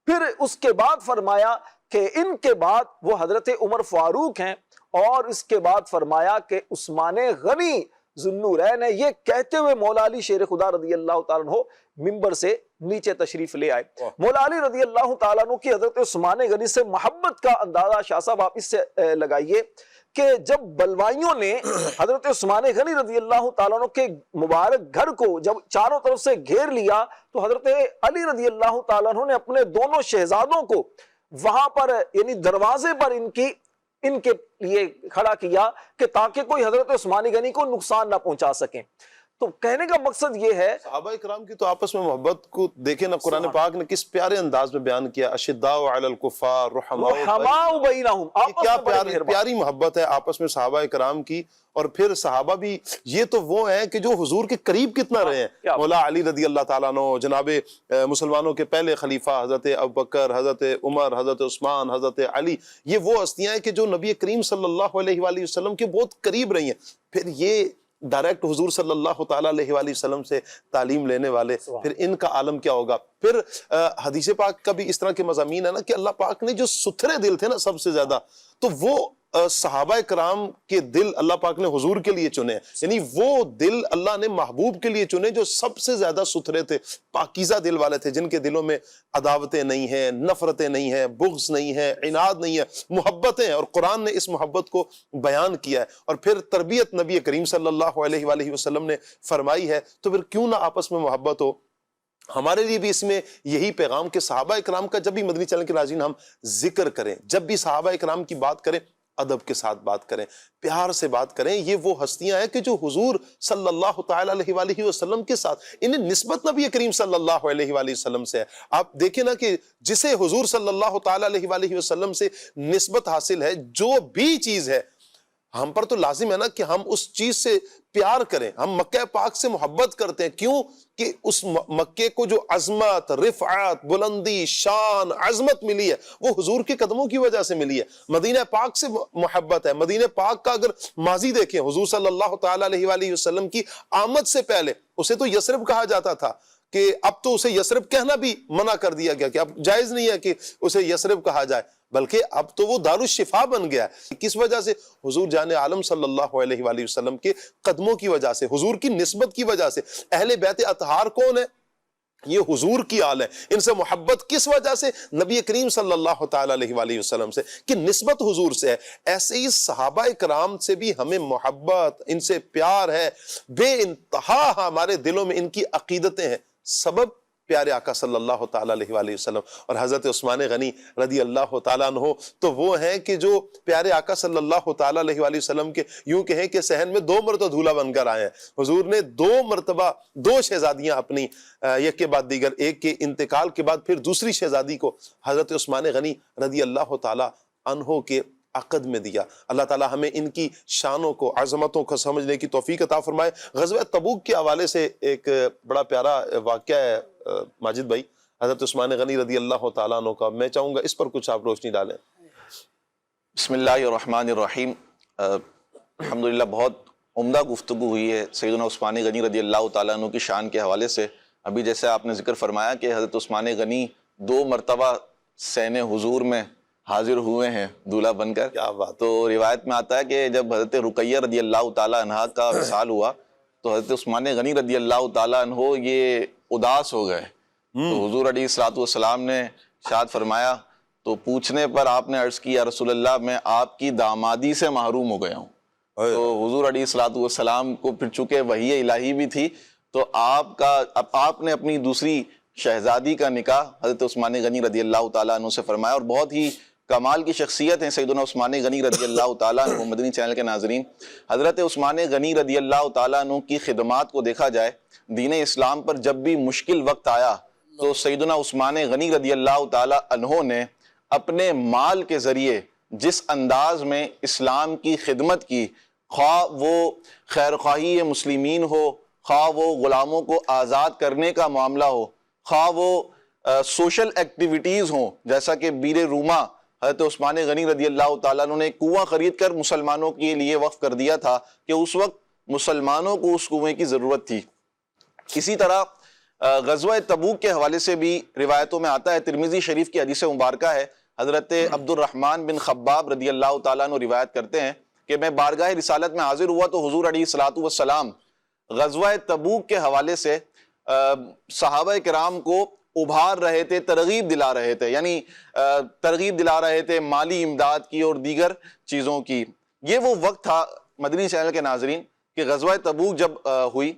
پھر اس کے بعد فرمایا کہ ان کے بعد وہ حضرت عمر فاروق ہیں، اور اس کے بعد فرمایا کہ عثمان غنی ذوالنورین ہے، یہ کہتے ہوئے مولا علی شیر خدا رضی اللہ تعالیٰ عنہ ممبر سے نیچے تشریف لے آئے۔ مولا علی رضی اللہ تعالیٰ عنہ کی حضرت عثمان غنی سے محبت کا اندازہ شاہ صاحب آپ اس سے لگائیے کہ جب بلوائیوں نے حضرت عثمان غنی رضی اللہ تعالیٰ عنہ کے مبارک گھر کو جب چاروں طرف سے گھیر لیا تو حضرت علی رضی اللہ تعالیٰ عنہ نے اپنے دونوں شہزادوں کو وہاں پر یعنی دروازے پر ان کے لیے کھڑا کیا کہ تاکہ کوئی حضرت عثمان غنی کو نقصان نہ پہنچا سکیں۔ تو کہنے کا مقصد یہ ہے صحابہ کرام کی تو آپس میں محبت کو دیکھیں نا، قرآن پاک نے کس پیارے انداز میں بیان کیا، اشداء علی الکفار رحماء بینہم، کیا پیاری محبت ہے آپس میں صحابہ کرام کی۔ اور پھر صحابہ بھی یہ تو وہ ہیں کہ جو حضور کے قریب کتنا رہے ہیں۔ مولا علی رضی اللہ تعالیٰ عنہ جناب مسلمانوں کے پہلے خلیفہ حضرت ابوبکر، حضرت عمر، حضرت عثمان، حضرت علی، یہ وہ ہستیاں ہیں کہ جو نبی کریم صلی اللہ علیہ وآلہ وسلم کے بہت قریب رہی ہیں۔ پھر یہ ڈائریکٹ حضور صلی اللہ تعالیٰ علیہ وآلہ وسلم سے تعلیم لینے والے، پھر ان کا عالم کیا ہوگا۔ پھر حدیث پاک کا بھی اس طرح کے مضامین ہے نا کہ اللہ پاک نے جو ستھرے دل تھے نا سب سے زیادہ، تو وہ صحابہ کرام کے دل اللہ پاک نے حضور کے لیے چنے، یعنی وہ دل اللہ نے محبوب کے لیے چنے جو سب سے زیادہ ستھرے تھے، پاکیزہ دل والے تھے، جن کے دلوں میں عداوتیں نہیں ہیں، نفرتیں نہیں ہیں، بغض نہیں ہے، عناد نہیں ہے، محبتیں ہیں۔ اور قرآن نے اس محبت کو بیان کیا ہے، اور پھر تربیت نبی کریم صلی اللہ علیہ وآلہ وسلم نے فرمائی ہے، تو پھر کیوں نہ آپس میں محبت ہو۔ ہمارے لیے بھی اس میں یہی پیغام کہ صحابہ اکرام کا جب بھی مدنی چینل کے ناظرین ہم ذکر کریں، جب بھی صحابہ اکرام کی بات کریں، ادب کے ساتھ بات کریں، پیار سے بات کریں۔ یہ وہ ہستیاں ہیں کہ جو حضور صلی اللہ تعالیٰ علیہ وآلہ وسلم کے ساتھ، انہیں نسبت نبی کریم صلی اللہ علیہ وآلہ وسلم سے ہے۔ آپ دیکھیں نا کہ جسے حضور صلی اللہ تعالیٰ علیہ وآلہ وسلم سے نسبت حاصل ہے، جو بھی چیز ہے، ہم پر تو لازم ہے نا کہ ہم اس چیز سے پیار کریں۔ ہم مکہ پاک سے محبت کرتے ہیں، کیوں کہ اس مکے کو جو عظمت، رفعت، بلندی، شان، عظمت ملی ہے وہ حضور کے قدموں کی وجہ سے ملی ہے۔ مدینہ پاک سے محبت ہے۔ مدینہ پاک کا اگر ماضی دیکھیں، حضور صلی اللہ تعالیٰ علیہ وآلہ وسلم کی آمد سے پہلے اسے تو یثرب کہا جاتا تھا، کہ اب تو اسے یثرب کہنا بھی منع کر دیا گیا کہ اب جائز نہیں ہے کہ اسے یثرب کہا جائے، بلکہ اب تو وہ دار الشفا بن گیا ہے۔ کس وجہ سے؟ حضور جان عالم صلی اللہ علیہ وآلہ وسلم کے قدموں کی وجہ سے، حضور کی نسبت کی وجہ سے۔ اہل بیت اطہار کون ہے؟ یہ حضور کی آل ہے۔ ان سے محبت کس وجہ سے؟ نبی کریم صلی اللہ تعالیٰ علیہ وآلہ وسلم سے، کہ نسبت حضور سے ہے۔ ایسے ہی صحابہ کرام سے بھی ہمیں محبت، ان سے پیار ہے، بے انتہا ہمارے دلوں میں ان کی عقیدتیں ہیں۔ سبب پیارے آقا صلی اللہ تعالیٰ علیہ وآلہ وسلم۔ اور حضرت عثمان غنی رضی اللہ تعالیٰ عنہ تو وہ ہیں کہ جو پیارے آقا صلی اللہ تعالیٰ علیہ وآلہ وسلم کے یوں کہیں کہ صحن میں 2 مرتبہ دھولا بن کر آئے ہیں۔ حضور نے 2 مرتبہ 2 شہزادیاں اپنی ایک کے بعد دیگر، ایک کے انتقال کے بعد پھر دوسری شہزادی کو حضرت عثمان غنی رضی اللہ تعالیٰ عنہ کے عقد میں دیا۔ اللہ تعالیٰ ہمیں ان کی شانوں کو، عظمتوں کو سمجھنے کی توفیق عطا فرمائے۔ غزوہ تبوک کے حوالے سے ایک بڑا پیارا واقعہ ہے ماجد بھائی، حضرت عثمان غنی رضی اللہ تعالیٰ عنہ کا، میں چاہوں گا اس پر کچھ آپ روشنی ڈالیں۔ بسم اللہ الرحمن الرحیم۔ الحمدللہ بہت عمدہ گفتگو ہوئی ہے سیدنا عثمان غنی رضی اللہ تعالیٰ عنہ کی شان کے حوالے سے۔ ابھی جیسے آپ نے ذکر فرمایا کہ حضرت عثمان غنی 2 مرتبہ سین حضور میں حاضر ہوئے ہیں دولہا بن کر۔ کیا بات! تو روایت میں آتا ہے کہ جب حضرت رقیہ رضی اللہ تعالیٰ عنہ کا وصال ہوا تو حضرت عثمان غنی رضی اللہ تعالیٰ عنہ یہ اداس ہو گئے۔ تو حضور علیہ الصلوۃ والسلام نے ارشاد فرمایا، تو پوچھنے پر آپ نے عرض کی یا رسول اللہ میں آپ کی دامادی سے محروم ہو گیا ہوں۔ تو حضور علیہ الصلوۃ والسلام کو پھر چونکہ وحی الہی بھی تھی تو آپ نے اپنی دوسری شہزادی کا نکاح حضرت عثمان غنی رضی اللہ تعالیٰ عنہ سے فرمایا۔ اور بہت ہی کمال کی شخصیت ہیں سیدنا عثمان غنی رضی اللہ تعالیٰ عنہ۔ مدنی چینل کے ناظرین، حضرت عثمان غنی رضی اللہ تعالیٰ عنہ کی خدمات کو دیکھا جائے، دین اسلام پر جب بھی مشکل وقت آیا تو سیدنا عثمان غنی رضی اللہ تعالیٰ عنہ نے اپنے مال کے ذریعے جس انداز میں اسلام کی خدمت کی، خواہ وہ خیر خواہی مسلمین ہو، خواہ وہ غلاموں کو آزاد کرنے کا معاملہ ہو، خواہ وہ سوشل ایکٹیویٹیز ہوں، جیسا کہ بیر روما حضرت عثمان غنی رضی اللہ تعالیٰ عنہ نے ایک کنواں خرید کر مسلمانوں کے لیے وقف کر دیا تھا کہ اس وقت مسلمانوں کو اس کنویں کی ضرورت تھی۔ اسی طرح غزوہ تبوک کے حوالے سے بھی روایتوں میں آتا ہے، ترمذی شریف کی حدیث مبارکہ ہے، حضرت عبد الرحمن بن خباب رضی اللہ تعالیٰ عنہ روایت کرتے ہیں کہ میں بارگاہ رسالت میں حاضر ہوا تو حضور علیہ الصلوۃ والسلام غزوہ تبوک کے حوالے سے صحابہ کرام کو ابھار رہے تھے، ترغیب دلا رہے تھے، یعنی ترغیب دلا رہے تھے مالی امداد کی اور دیگر چیزوں کی۔ یہ وہ وقت تھا مدنی چینل کے ناظرین کہ غزوہ تبوک جب ہوئی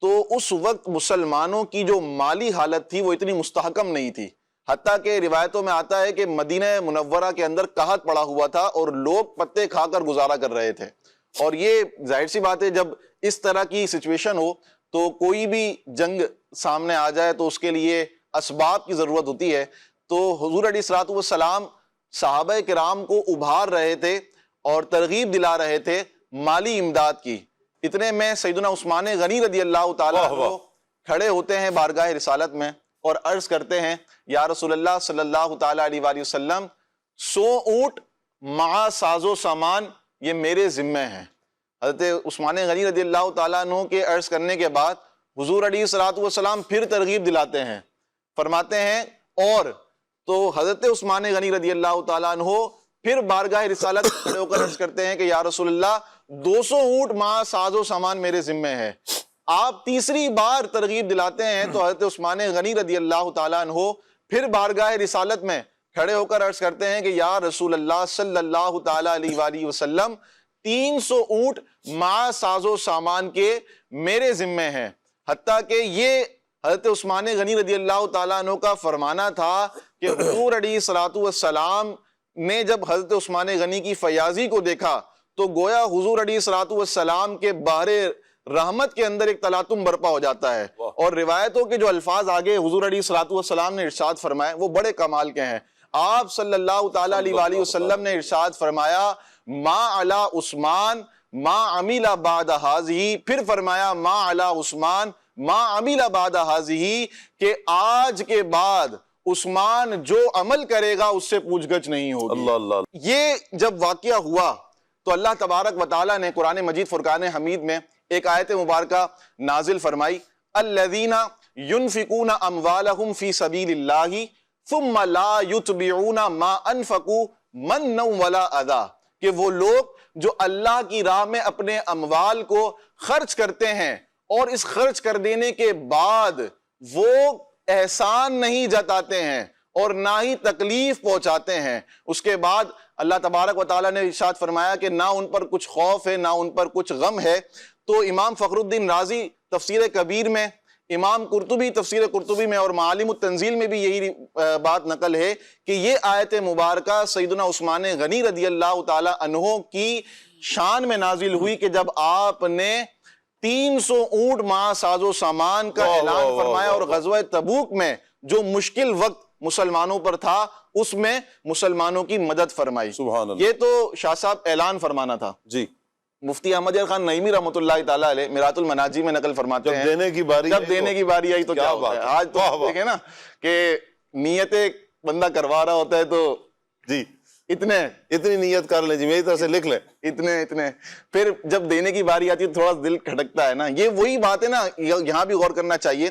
تو اس وقت مسلمانوں کی جو مالی حالت تھی وہ اتنی مستحکم نہیں تھی، حتیٰ کہ روایتوں میں آتا ہے کہ مدینہ منورہ کے اندر قحط پڑا ہوا تھا اور لوگ پتے کھا کر گزارا کر رہے تھے۔ اور یہ ظاہر سی بات ہے جب اس طرح کی سچویشن ہو تو کوئی بھی جنگ سامنے آ جائے تو اس کے لیے اسباب کی ضرورت ہوتی ہے۔ تو حضور علیہ الصلوۃ والسلام صحابہ کرام کو ابھار رہے تھے اور ترغیب دلا رہے تھے مالی امداد کی۔ اتنے میں سیدنا عثمان غنی رضی اللہ تعالیٰ عنہ کھڑے ہوتے ہیں بارگاہ رسالت میں اور عرض کرتے ہیں یا رسول اللہ صلی اللہ تعالیٰ علیہ وآلہ وسلم 100 اونٹ مع ساز و سامان یہ میرے ذمہ ہیں۔ حضرت عثمان غنی رضی اللہ تعالیٰ عنہ کے عرض کرنے کے بعد حضور علیہ الصلوۃ والسلام پھر ترغیب دلاتے ہیں، فرماتے ہیں اور تو حضرت عثمان غنی رضی اللہ تعالیٰ عنہ پھر بارگاہ رسالت کھڑے ہو کر عرض کرتے ہیں کہ یا رسول اللہ 200 اونٹ مع ساز و سامان میرے ذمہ ہے۔ آپ تیسری بار ترغیب دلاتے ہیں تو حضرت عثمان غنی رضی اللہ تعالیٰ عنہ پھر بارگاہ رسالت میں کھڑے ہو کر عرض کرتے ہیں کہ یا رسول اللہ صلی اللہ تعالیٰ علیہ وآلہ وسلم 300 اونٹ مع ساز و سامان کے میرے ذمہ ہیں۔ حتیٰ کہ یہ حضرت عثمان غنی رضی اللہ تعالیٰ عنہ کا فرمانا تھا کہ حضور علیہ الصلوۃ والسلام نے جب حضرت عثمان غنی کی فیاضی کو دیکھا تو گویا حضور علیہ الصلوۃ والسلام کے بحر رحمت کے اندر ایک تلاطم برپا ہو جاتا ہے۔ اور روایتوں کے جو الفاظ آگے حضور علیہ الصلوۃ والسلام نے ارشاد فرمائے وہ بڑے کمال کے ہیں۔ آپ صلی اللہ تعالیٰ علیہ وآلہ وسلم نے ارشاد فرمایا ما علی عثمان ما عمل بعد ہذہ، پھر فرمایا ما علی عثمان ما عمل بعد ہذہ، کہ آج کے بعد عثمان جو عمل کرے گا اس سے پوچھ گچھ نہیں ہوگی۔ اللہ اللہ۔ یہ جب واقعہ ہوا تو اللہ تبارک و تعالیٰ نے قرآن مجید فرقان حمید میں ایک آیت مبارکہ نازل فرمائی الذین ينفقون اموالهم فی سبیل اللہ ثم لا يتبعون ما انفقوا منا ولا اذی، کہ وہ لوگ جو اللہ کی راہ میں اپنے اموال کو خرچ کرتے ہیں اور اس خرچ کر دینے کے بعد وہ احسان نہیں جتاتے ہیں اور نہ ہی تکلیف پہنچاتے ہیں۔ اس کے بعد اللہ تبارک و تعالیٰ نے ارشاد فرمایا کہ نہ ان پر کچھ خوف ہے نہ ان پر کچھ غم ہے۔ تو امام فخر الدین رازی تفسیر کبیر میں، امام قرطبی تفسیر قرطبی میں اور معالم التنزیل میں بھی یہی بات نقل ہے کہ یہ آیت مبارکہ سیدنا عثمان غنی رضی اللہ تعالی عنہ کی شان میں نازل ہوئی کہ جب آپ نے 300 اونٹ مع ساز و سامان کا اعلان فرمایا اور غزوہ تبوک میں جو مشکل وقت مسلمانوں پر تھا اس میں مسلمانوں کی مدد فرمائی۔ سبحان اللہ۔ یہ تو شاہ صاحب اعلان فرمانا تھا۔ جی مفتی احمد خان نعیمی رحمۃ اللہ تعالی علیہ میرات المناجی میں نقل فرماتے ہیں جب دینے کی باری جب دینے کی باری آئی تو کیا ہوتا ہے۔ آج تو دیکھیں نا کہ نیتیں بندہ کروا رہا ہوتا ہے تو جی اتنی نیت کر لیں جی، میری طرف سے لکھ لیں اتنے پھر جب دینے کی باری آتی ہے تھوڑا دل کھٹکتا ہے نا۔ یہ وہی بات ہے نا، یہاں بھی غور کرنا چاہیے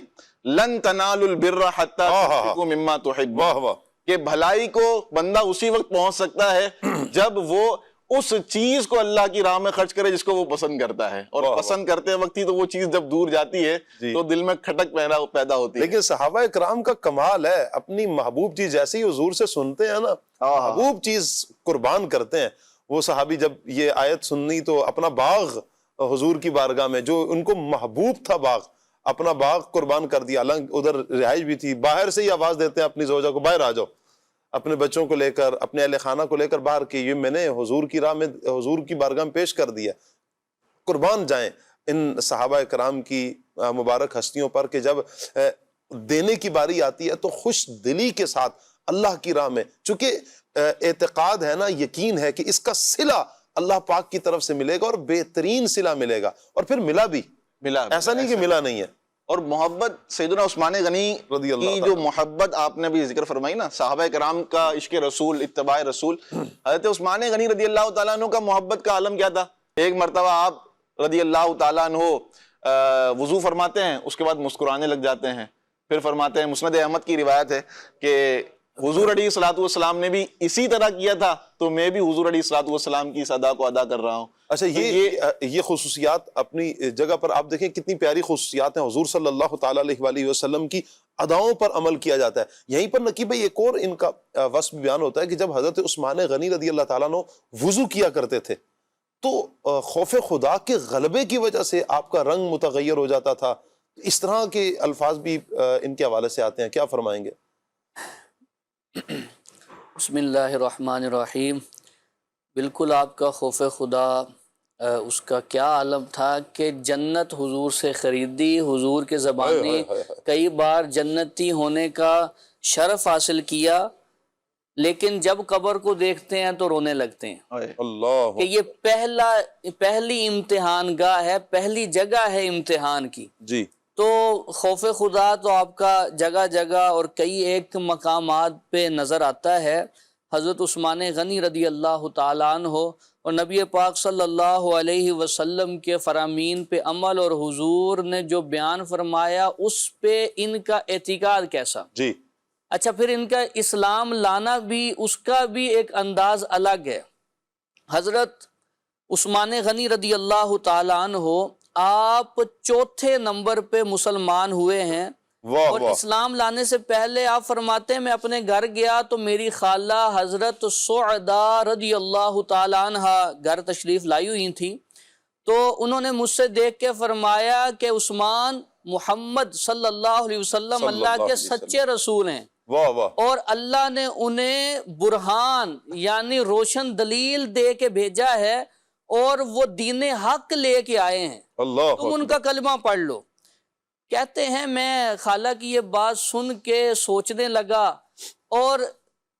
لن تنالوا البر حتی تنفقوا مما تحبون، کہ بھلائی کو بندہ اسی وقت پہنچ سکتا ہے جب وہ اس چیز کو اللہ کی راہ میں خرچ کرے جس کو وہ پسند کرتا ہے، اور پسند کرتے وقت ہی تو وہ چیز جب دور جاتی ہے تو دل میں کھٹک پیدا ہوتی ہے۔ لیکن صحابہ کرام کا کمال ہے، اپنی محبوب چیز جیسے ہی حضور سے سنتے ہیں نا، محبوب چیز قربان کرتے ہیں۔ وہ صحابی جب یہ آیت سنی تو اپنا باغ حضور کی بارگاہ میں، جو ان کو محبوب تھا باغ، اپنا باغ قربان کر دیا۔ ادھر رہائش بھی تھی، باہر سے ہی آواز دیتے ہیں اپنی زوجہ کو باہر آ جاؤ، اپنے بچوں کو لے کر، اپنے اہل خانہ کو لے کر باہر، کہ یہ میں نے حضور کی راہ میں، حضور کی بارگاہ میں پیش کر دیا۔ قربان جائیں ان صحابہ کرام کی مبارک ہستیوں پر کہ جب دینے کی باری آتی ہے تو خوش دلی کے ساتھ اللہ کی راہ میں، چونکہ اعتقاد ہے نا، یقین ہے کہ اس کا صلہ اللہ پاک کی طرف سے ملے گا اور بہترین صلہ ملے گا، اور پھر ملا بھی، ایسا نہیں کہ ملا نہیں ہے۔ اور محبت سیدنا عثمان غنی کی جو محبت آپ نے بھی ذکر فرمائی نا، صحابہ کرام کا عشق رسول، اتباع رسول، حضرت عثمان غنی رضی اللہ تعالیٰ عنہ کا محبت کا عالم کیا تھا؟ ایک مرتبہ آپ رضی اللہ تعالیٰ عنہ وضو فرماتے ہیں، اس کے بعد مسکرانے لگ جاتے ہیں، پھر فرماتے ہیں، مسند احمد کی روایت ہے کہ حضور علیہ الصلوۃ والسلام نے بھی اسی طرح کیا تھا، تو میں بھی حضور علیہ الصلوۃ والسلام کی اس ادا کو ادا کر رہا ہوں۔ اچھا، یہ خصوصیات اپنی جگہ پر آپ دیکھیں کتنی پیاری خصوصیات ہیں حضور صلی اللہ تعالیٰ علیہ وآلہ وسلم کی اداؤں پر عمل کیا جاتا ہے۔ یہیں پر نقیب بھائی ایک اور ان کا وصف بیان ہوتا ہے کہ جب حضرت عثمان غنی رضی اللہ تعالیٰ عنہ وضو کیا کرتے تھے تو خوف خدا کے غلبے کی وجہ سے آپ کا رنگ متغیر ہو جاتا تھا۔ اس طرح کے الفاظ بھی ان کے حوالے سے آتے ہیں، کیا فرمائیں گے؟ بسم اللہ الرحمن الرحیم۔ بالکل آپ کا خوف خدا اس کا کیا عالم تھا کہ جنت حضور سے خریدی، حضور کے زبانی کئی بار جنتی ہونے کا شرف حاصل کیا، لیکن جب قبر کو دیکھتے ہیں تو رونے لگتے ہیں اللہ کہ یہ پہلی امتحان گاہ ہے، پہلی جگہ ہے امتحان کی۔ جی، تو خوف خدا تو آپ کا جگہ جگہ اور کئی ایک مقامات پہ نظر آتا ہے۔ حضرت عثمان غنی رضی اللہ تعالیٰ عنہ اور نبی پاک صلی اللہ علیہ وسلم کے فرامین پہ عمل اور حضور نے جو بیان فرمایا اس پہ ان کا اعتقاد کیسا؟ جی، اچھا، پھر ان کا اسلام لانا بھی اس کا بھی ایک انداز الگ ہے۔ حضرت عثمان غنی رضی اللہ تعالیٰ عنہ آپ چوتھے نمبر پہ مسلمان ہوئے ہیں، واہ اور واہ، اسلام لانے سے پہلے آپ فرماتے ہیں میں اپنے گھر گیا تو میری خالہ حضرت سعدہ رضی اللہ تعالیٰ عنہ گھر تشریف لائی ہوئی تھی، تو انہوں نے مجھ سے دیکھ کے فرمایا کہ عثمان محمد صلی اللہ علیہ وسلم اللہ کے سچے رسول ہیں، واہ واہ، اور اللہ نے انہیں برہان یعنی روشن دلیل دے کے بھیجا ہے اور وہ دین حق لے کے آئے ہیں، اللہ تم ان کا کلمہ پڑھ لو۔ کہتے ہیں میں خالہ کی یہ بات سن کے سوچنے لگا، اور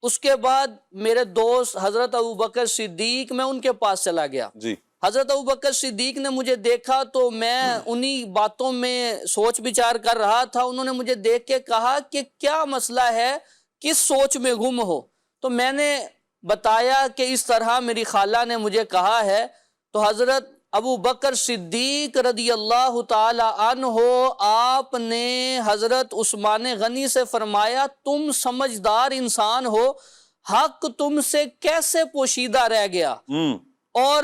اس کے بعد میرے دوست حضرت ابوبکر صدیق، میں ان کے پاس چلا گیا۔ جی، حضرت ابوبکر صدیق نے مجھے دیکھا تو میں انہی باتوں میں سوچ بچار کر رہا تھا۔ انہوں نے مجھے دیکھ کے کہا کہ کیا مسئلہ ہے، کس سوچ میں گم ہو؟ تو میں نے بتایا کہ اس طرح میری خالہ نے مجھے کہا ہے۔ تو حضرت ابو بکر صدیق رضی اللہ تعالی عنہ آپ نے حضرت عثمان غنی سے فرمایا تم سمجھدار انسان ہو، حق تم سے کیسے پوشیدہ رہ گیا، اور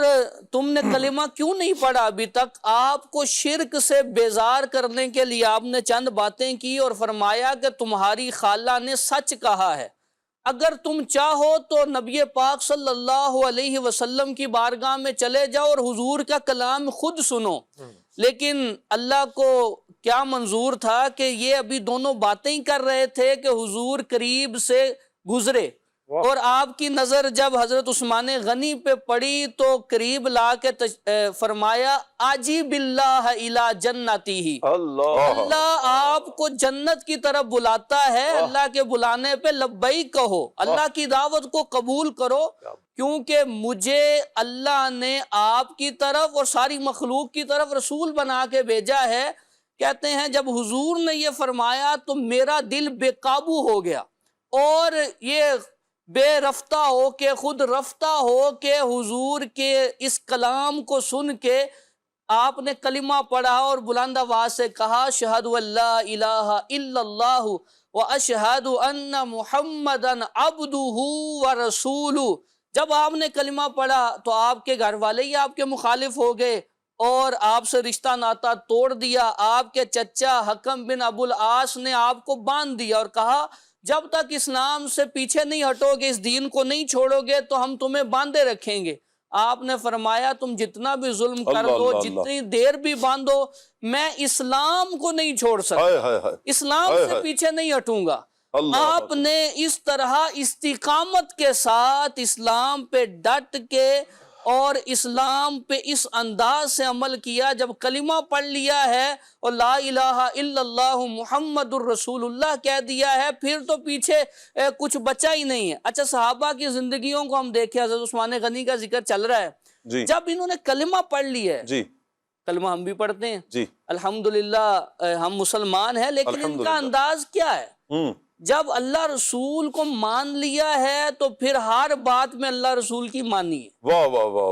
تم نے کلمہ کیوں نہیں پڑھا ابھی تک؟ آپ کو شرک سے بیزار کرنے کے لیے آپ نے چند باتیں کی اور فرمایا کہ تمہاری خالہ نے سچ کہا ہے، اگر تم چاہو تو نبی پاک صلی اللہ علیہ وسلم کی بارگاہ میں چلے جاؤ اور حضور کا کلام خود سنو۔ لیکن اللہ کو کیا منظور تھا کہ یہ ابھی دونوں باتیں ہی کر رہے تھے کہ حضور قریب سے گزرے، اور آپ کی نظر جب حضرت عثمان غنی پہ پڑی تو قریب لا کے فرمایا آجی باللہ الی جنتی ہی، اللہ آپ کو جنت کی طرف بلاتا ہے، اللہ کے بلانے پہ لبیک کہو، اللہ کی دعوت کو قبول کرو، کیونکہ مجھے اللہ نے آپ کی طرف اور ساری مخلوق کی طرف رسول بنا کے بھیجا ہے۔ کہتے ہیں جب حضور نے یہ فرمایا تو میرا دل بے قابو ہو گیا، اور یہ بے رفتہ ہو کے خود رفتہ ہو کے حضور کے اس کلام کو سن کے آپ نے کلمہ پڑھا اور بلند آواز سے کہا اشہد ان لا الہ الا اللہ واشہد ان محمدا عبدہ ورسولہ۔ جب آپ نے کلمہ پڑھا تو آپ کے گھر والے ہی آپ کے مخالف ہو گئے اور آپ سے رشتہ ناتا توڑ دیا۔ آپ کے چچا حکم بن ابو العاص نے آپ کو باندھ دیا اور کہا جب تک اسلام سے پیچھے نہیں ہٹو گے، اس دین کو نہیں چھوڑو گے تو ہم تمہیں باندھے رکھیں گے۔ آپ نے فرمایا تم جتنا بھی ظلم کر دو، جتنی دیر بھی باندھو، میں اسلام کو نہیں چھوڑ سکتا، اسلام سے پیچھے نہیں ہٹوں گا۔ آپ نے اس طرح استقامت کے ساتھ اسلام پہ ڈٹ کے اور اسلام پہ اس انداز سے عمل کیا، جب کلمہ پڑھ لیا ہے اور لا الہ الا اللہ محمد الرسول اللہ کہہ دیا ہے، پھر تو پیچھے کچھ بچا ہی نہیں ہے۔ اچھا، صحابہ کی زندگیوں کو ہم دیکھیں، حضرت عثمان غنی کا ذکر چل رہا ہے، جب انہوں نے کلمہ پڑھ لیا ہے، کلمہ ہم بھی پڑھتے ہیں الحمدللہ، ہم مسلمان ہیں، لیکن ان کا انداز کیا ہے؟ جب اللہ رسول کو مان لیا ہے تو پھر ہر بات میں اللہ رسول کی مانی ہے۔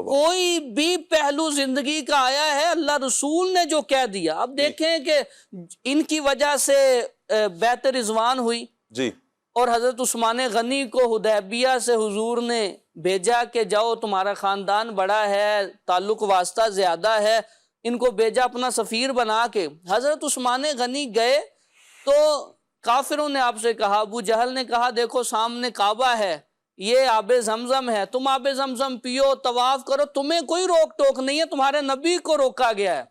کوئی بھی پہلو زندگی کا آیا ہے، اللہ رسول نے جو کہہ دیا۔ اب دیکھیں کہ ان کی وجہ سے بیعت رضوان ہوئی، اور حضرت عثمان غنی کو حدیبیہ سے حضور نے بھیجا کہ جاؤ تمہارا خاندان بڑا ہے، تعلق واسطہ زیادہ ہے، ان کو بھیجا اپنا سفیر بنا کے۔ حضرت عثمان غنی گئے تو کافروں نے آپ سے کہا، ابو جہل نے کہا دیکھو سامنے کعبہ ہے، یہ آب زمزم ہے، تم آب زمزم پیو، طواف کرو، تمہیں کوئی روک ٹوک نہیں ہے، تمہارے نبی کو روکا گیا ہے۔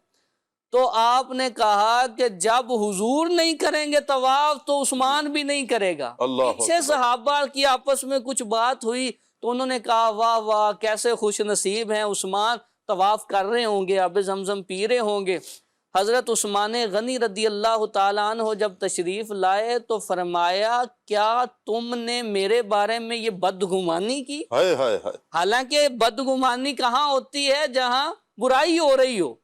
تو آپ نے کہا کہ جب حضور نہیں کریں گے طواف تو عثمان بھی نہیں کرے گا۔ پیچھے صحابہ کی آپس میں کچھ بات ہوئی تو انہوں نے کہا واہ واہ کیسے خوش نصیب ہیں عثمان، طواف کر رہے ہوں گے، آب زمزم پی رہے ہوں گے۔ حضرت عثمان غنی رضی اللہ تعالیٰ عنہ جب تشریف لائے تو فرمایا کیا تم نے میرے بارے میں یہ بدگمانی کی؟ حالانکہ بدگمانی کہاں ہوتی ہے؟ جہاں برائی ہو رہی ہو،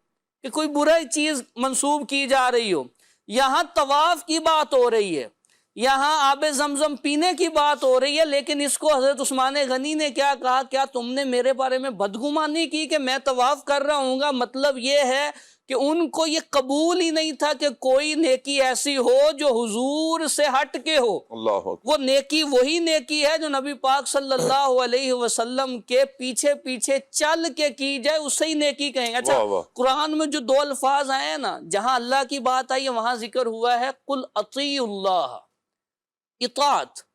کہ کوئی برائی چیز منسوب کی جا رہی ہو۔ یہاں طواف کی بات ہو رہی ہے، یہاں آب زمزم پینے کی بات ہو رہی ہے، لیکن اس کو حضرت عثمان غنی نے کیا کہا؟ کیا تم نے میرے بارے میں بدگمانی کی کہ میں طواف کر رہا ہوں گا؟ مطلب یہ ہے کہ ان کو یہ قبول ہی نہیں تھا کہ کوئی نیکی ایسی ہو جو حضور سے ہٹ کے ہو۔ وہ نیکی وہی نیکی ہے جو نبی پاک صلی اللہ علیہ وسلم کے پیچھے پیچھے چل کے کی جائے، اسے ہی نیکی کہیں گے۔ اچھا قرآن میں جو دو الفاظ آئے ہیں نا، جہاں اللہ کی بات آئی ہے وہاں ذکر ہوا ہے قل اطیعوا اللہ، اطاعت،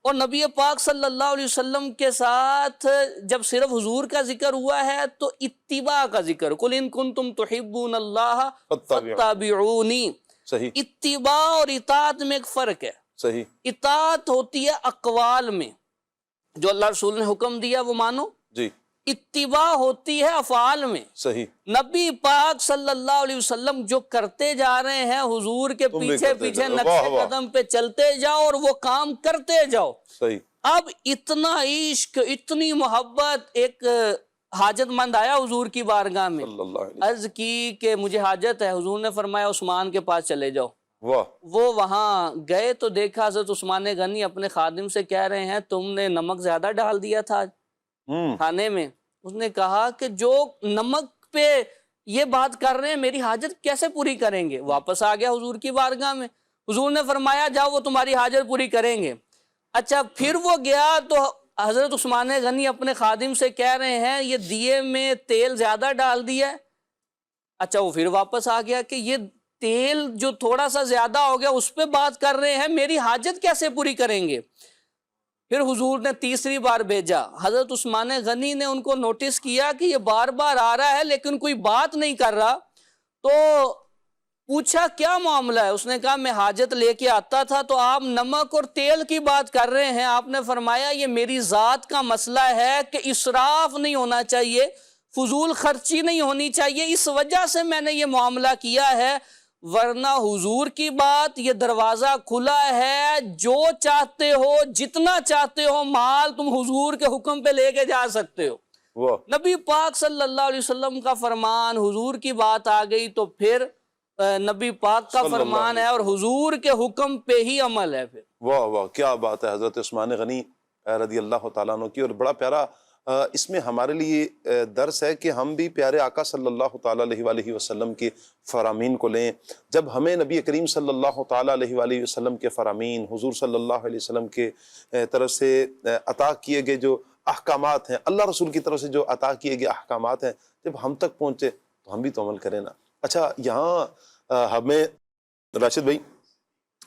اور نبی پاک صلی اللہ علیہ وسلم کے ساتھ جب صرف حضور کا ذکر ہوا ہے تو اتباع کا ذکر، قل ان کنتم تحبون اللہ فاتبعونی۔ اتباع اور اطاعت میں ایک فرق ہے۔ اطاعت ہوتی ہے اقوال میں، جو اللہ رسول نے حکم دیا وہ مانو، اتباع ہوتی ہے افعال میں۔ نبی پاک صلی اللہ علیہ وسلم جو کرتے جا رہے ہیں حضور کے پیچھے پیچھے نقش قدم پہ چلتے جاؤ اور وہ کام کرتے جاؤ۔ اب اتنا عشق، اتنی محبت، ایک حاجت مند آیا حضور کی بارگاہ میں، عرض کی کہ مجھے حاجت ہے، حضور نے فرمایا عثمان کے پاس چلے جاؤ۔ وہ وہاں گئے تو دیکھا حضرت عثمان غنی اپنے خادم سے کہہ رہے ہیں تم نے نمک زیادہ ڈال دیا تھا کھانے میں۔ اس نے کہا کہ جو نمک پہ یہ بات کر رہے ہیں میری حاجت کیسے پوری کریں گے؟ واپس آ گیا حضور کی بارگاہ میں، حضور نے فرمایا جاؤ وہ تمہاری حاجت پوری کریں گے۔ اچھا پھر وہ گیا تو حضرت عثمان غنی اپنے خادم سے کہہ رہے ہیں یہ دیے میں تیل زیادہ ڈال دیا ہے۔ اچھا وہ پھر واپس آ گیا کہ یہ تیل جو تھوڑا سا زیادہ ہو گیا اس پہ بات کر رہے ہیں، میری حاجت کیسے پوری کریں گے؟ پھر حضور نے تیسری بار بھیجا، حضرت عثمان غنی نے ان کو نوٹس کیا کہ یہ بار بار آ رہا ہے لیکن کوئی بات نہیں کر رہا، تو پوچھا کیا معاملہ ہے؟ اس نے کہا میں حاجت لے کے آتا تھا تو آپ نمک اور تیل کی بات کر رہے ہیں، آپ نے فرمایا یہ میری ذات کا مسئلہ ہے کہ اسراف نہیں ہونا چاہیے، فضول خرچی نہیں ہونی چاہیے، اس وجہ سے میں نے یہ معاملہ کیا ہے، ورنہ حضور کی بات یہ دروازہ کھلا ہے، جو چاہتے ہو جتنا چاہتے ہو مال تم حضور کے حکم پہ لے کے جا سکتے ہو۔ نبی پاک صلی اللہ علیہ وسلم کا فرمان، حضور کی بات آ گئی تو پھر نبی پاک کا فرمان ہے اور حضور کے حکم پہ ہی عمل ہے۔ پھر واہ واہ کیا بات ہے حضرت عثمان غنی رضی اللہ تعالیٰ عنہ کی، اور بڑا پیارا اس میں ہمارے لیے درس ہے کہ ہم بھی پیارے آقا صلی اللہ تعالیٰ علیہ وآلہ وسلم کے فرامین کو لیں۔ جب ہمیں نبی کریم صلی اللہ تعالیٰ علیہ وآلہ وسلم کے فرامین، حضور صلی اللہ علیہ وسلم کے طرف سے عطا کیے گئے جو احکامات ہیں، اللہ رسول کی طرف سے جو عطا کیے گئے احکامات ہیں، جب ہم تک پہنچے تو ہم بھی تو عمل کریں نا۔ اچھا یہاں ہمیں راشد بھائی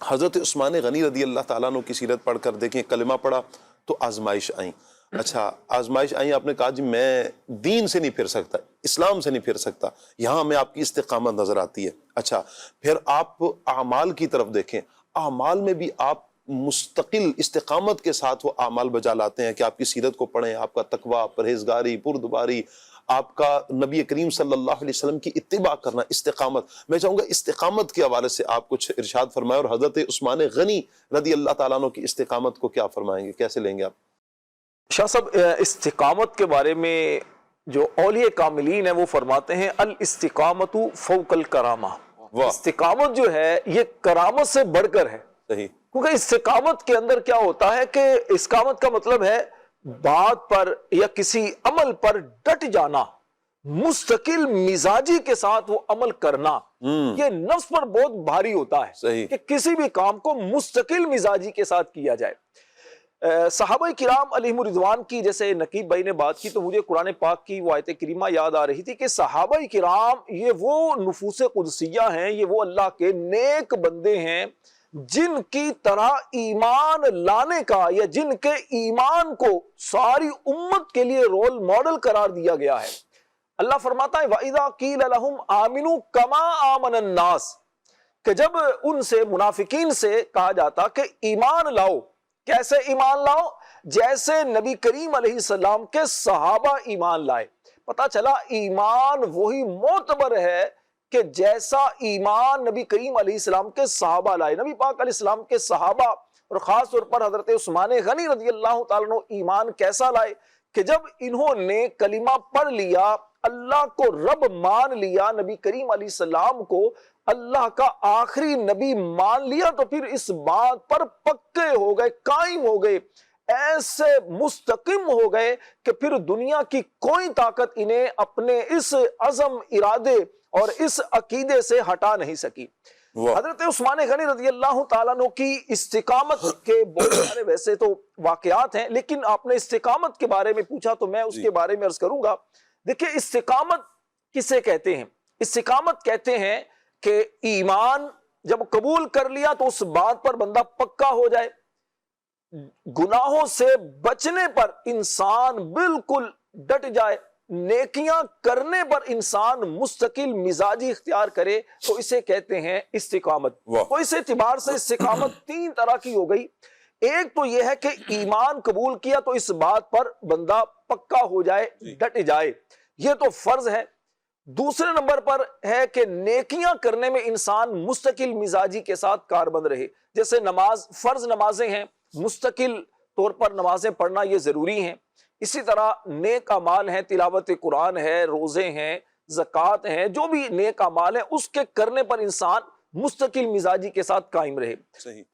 حضرت عثمان غنی رضی اللہ تعالیٰ عنہ کی سیرت پڑھ کر دیکھیں، کلمہ پڑھا تو آزمائش آئیں۔ اچھا آزمائش آئیں، آپ نے کہا جی میں دین سے نہیں پھر سکتا، اسلام سے نہیں پھر سکتا، یہاں ہمیں آپ کی استقامت نظر آتی ہے۔ اچھا پھر آپ اعمال کی طرف دیکھیں، اعمال میں بھی آپ مستقل استقامت کے ساتھ وہ اعمال بجا لاتے ہیں کہ آپ کی سیرت کو پڑھیں، آپ کا تقوی، پرہیزگاری، پردباری، آپ کا نبی کریم صلی اللہ علیہ وسلم کی اتباع کرنا، استقامت۔ میں چاہوں گا استقامت کے حوالے سے آپ کچھ ارشاد فرمائیں، اور حضرت عثمان غنی رضی اللہ تعالیٰ عنہ کی استقامت کو کیا فرمائیں گے، کیسے لیں گے آپ؟ شاہ صاحب استقامت کے بارے میں جو اولیاء کاملین ہیں وہ فرماتے ہیں الاستقامت فوق الکرامہ، استقامت جو ہے یہ کرامت سے بڑھ کر ہے۔ صحیح، کیونکہ استقامت کے اندر کیا ہوتا ہے کہ استقامت کا مطلب ہے بات پر یا کسی عمل پر ڈٹ جانا، مستقل مزاجی کے ساتھ وہ عمل کرنا یہ نفس پر بہت بھاری ہوتا ہے صحیح کہ کسی بھی کام کو مستقل مزاجی کے ساتھ کیا جائے. صحابہ کرام علیہم رضوان کی جیسے نقیب بھائی نے بات کی تو مجھے قرآن پاک کی وہ آیت کریمہ یاد آ رہی تھی کہ صحابہ کرام یہ وہ نفوس قدسیہ ہیں، یہ وہ اللہ کے نیک بندے ہیں جن کی طرح ایمان لانے کا یا جن کے ایمان کو ساری امت کے لیے رول ماڈل قرار دیا گیا ہے. اللہ فرماتا ہے وَإِذَا قِيلَ لَهُمْ آمِنُوا كَمَا آمَنَ النَّاسِ کہ جب ان سے منافقین سے کہا جاتا کہ ایمان لاؤ، کیسے ایمان لاؤ؟ جیسے نبی کریم علیہ السلام کے صحابہ ایمان لائے. پتا چلا ایمان وہی معتبر ہے کہ جیسا ایمان نبی کریم علیہ السلام کے صحابہ لائے. نبی پاک علیہ السلام کے صحابہ اور خاص طور پر حضرت عثمان غنی رضی اللہ تعالیٰ عنہ ایمان کیسا لائے کہ جب انہوں نے کلمہ پڑھ لیا، اللہ کو رب مان لیا، نبی کریم علیہ السلام کو اللہ کا آخری نبی مان لیا، تو پھر اس بات پر پکے ہو گئے، قائم ہو گئے، ایسے مستقم ہو گئے کہ پھر دنیا کی کوئی طاقت انہیں اپنے اس عزم ارادے اور اس عقیدے سے ہٹا نہیں سکی. حضرت عثمان غنی رضی اللہ تعالیٰ عنہ کی استقامت کے بہت سارے ویسے تو واقعات ہیں، لیکن آپ نے استقامت کے بارے میں پوچھا تو میں اس کے بارے میں عرض کروں گا. دیکھیں استقامت کسے کہتے ہیں؟ استقامت کہتے ہیں کہ ایمان جب قبول کر لیا تو اس بات پر بندہ پکا ہو جائے، گناہوں سے بچنے پر انسان بالکل ڈٹ جائے، نیکیاں کرنے پر انسان مستقل مزاجی اختیار کرے، تو اسے کہتے ہیں استقامت. تو اس اعتبار سے استقامت تین طرح کی ہو گئی. ایک تو یہ ہے کہ ایمان قبول کیا تو اس بات پر بندہ پکا ہو جائے، ڈٹ جائے، یہ تو فرض ہے. دوسرے نمبر پر ہے کہ نیکیاں کرنے میں انسان مستقل مزاجی کے ساتھ کاربند رہے. جیسے نماز، فرض نمازیں ہیں، مستقل طور پر نمازیں پڑھنا یہ ضروری ہیں. اسی طرح نیک اعمال ہیں، تلاوت قرآن ہے، روزے ہیں، زکوٰۃ ہیں، جو بھی نیک اعمال ہیں اس کے کرنے پر انسان مستقل مزاجی کے ساتھ قائم رہے.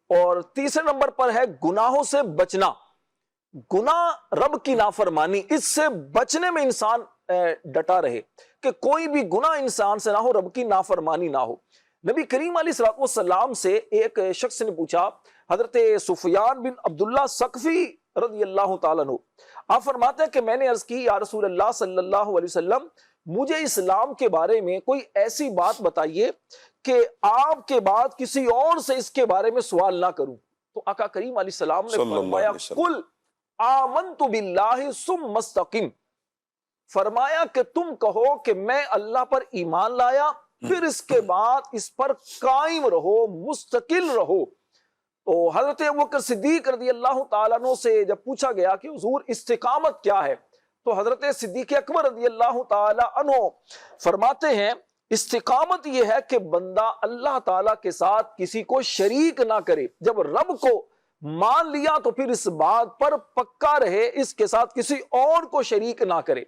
اور تیسرے نمبر پر ہے گناہوں سے بچنا. گناہ رب کی نافرمانی، اس سے بچنے میں انسان ڈٹا رہے کہ کوئی بھی گناہ انسان سے نہ ہو، رب کی نافرمانی نہ ہو. نبی کریم علیہ السلام سے ایک شخص نے پوچھا، حضرت سفیان بن عبداللہ ثقفی رضی اللہ تعالیٰ عنہ، آپ فرماتے ہیں کہ میں نے عرض کی یا رسول اللہ صلی اللہ علیہ وسلم مجھے اسلام کے بارے میں کوئی ایسی بات بتائیے کہ آپ کے بعد کسی اور سے اس کے بارے میں سوال نہ کروں. تو آقا کریم علیہ السلام نے فرمایا قل آمنت باللہ ثم استقم، فرمایا کہ تم کہو کہ میں اللہ پر ایمان لایا، پھر اس کے بعد اس پر قائم رہو، مستقل رہو. تو حضرت ابوبکر صدیق رضی اللہ تعالیٰ عنہ سے جب پوچھا گیا کہ حضور استقامت کیا ہے، تو حضرت صدیق اکبر رضی اللہ تعالیٰ عنہ فرماتے ہیں استقامت یہ ہے کہ بندہ اللہ تعالیٰ کے ساتھ کسی کو شریک نہ کرے. جب رب کو مان لیا تو پھر اس بات پر پکا رہے، اس کے ساتھ کسی اور کو شریک نہ کرے.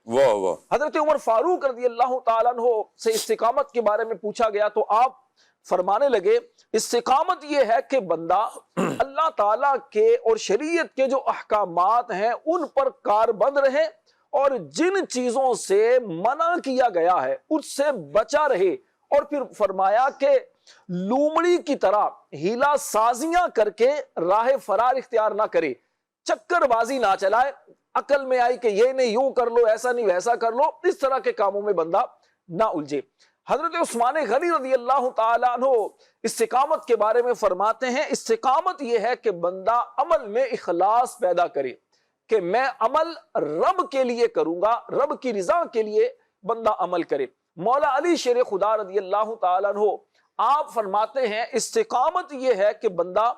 حضرت عمر فاروق رضی اللہ تعالیٰ عنہ سے استقامت کے بارے میں پوچھا گیا تو آپ فرمانے لگے استقامت یہ ہے کہ بندہ اللہ تعالیٰ کے اور شریعت کے جو احکامات ہیں ان پر کاربند رہے، اور جن چیزوں سے منع کیا گیا ہے اس سے بچا رہے. اور پھر فرمایا کہ لومڑی کی طرح ہیلا سازیاں کر کے راہ فرار اختیار نہ کرے، چکر بازی نہ چلائے، عقل میں آئی کہ یہ نہیں یوں کر لو، ایسا نہیں ویسا کر لو، اس طرح کے کاموں میں بندہ نہ الجھے. حضرت عثمان غنی رضی اللہ تعالیٰ عنہ استقامت کے بارے میں فرماتے ہیں استقامت یہ ہے کہ بندہ عمل میں اخلاص پیدا کرے کہ میں عمل رب کے لیے کروں گا، رب کی رضا کے لیے بندہ عمل کرے. مولا علی شیر خدا رضی اللہ تعالیٰ عنہ آپ فرماتے ہیں استقامت یہ ہے کہ بندہ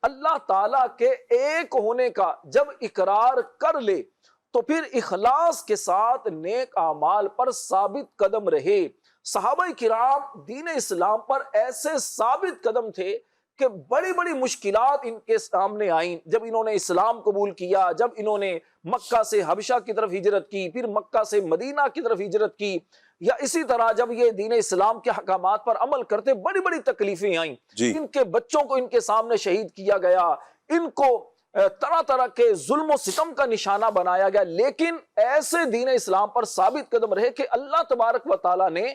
اللہ تعالیٰ کے ایک ہونے کا جب اقرار کر لے تو پھر اخلاص کے ساتھ نیک اعمال پر ثابت قدم رہے. صحابہ کرام دین اسلام پر ایسے ثابت قدم تھے کہ بڑی بڑی مشکلات ان کے سامنے آئیں جب انہوں نے اسلام قبول کیا، جب انہوں نے مکہ سے حبشہ کی طرف ہجرت کی، پھر مکہ سے مدینہ کی طرف ہجرت کی، یا اسی طرح جب یہ دین اسلام کے حکامات پر عمل کرتے بڑی بڑی تکلیفیں آئیں. ان کے بچوں کو ان کے سامنے شہید کیا گیا، ان کو طرح طرح کے ظلم و ستم کا نشانہ بنایا گیا، لیکن ایسے دین اسلام پر ثابت قدم رہے کہ اللہ تبارک و تعالیٰ نے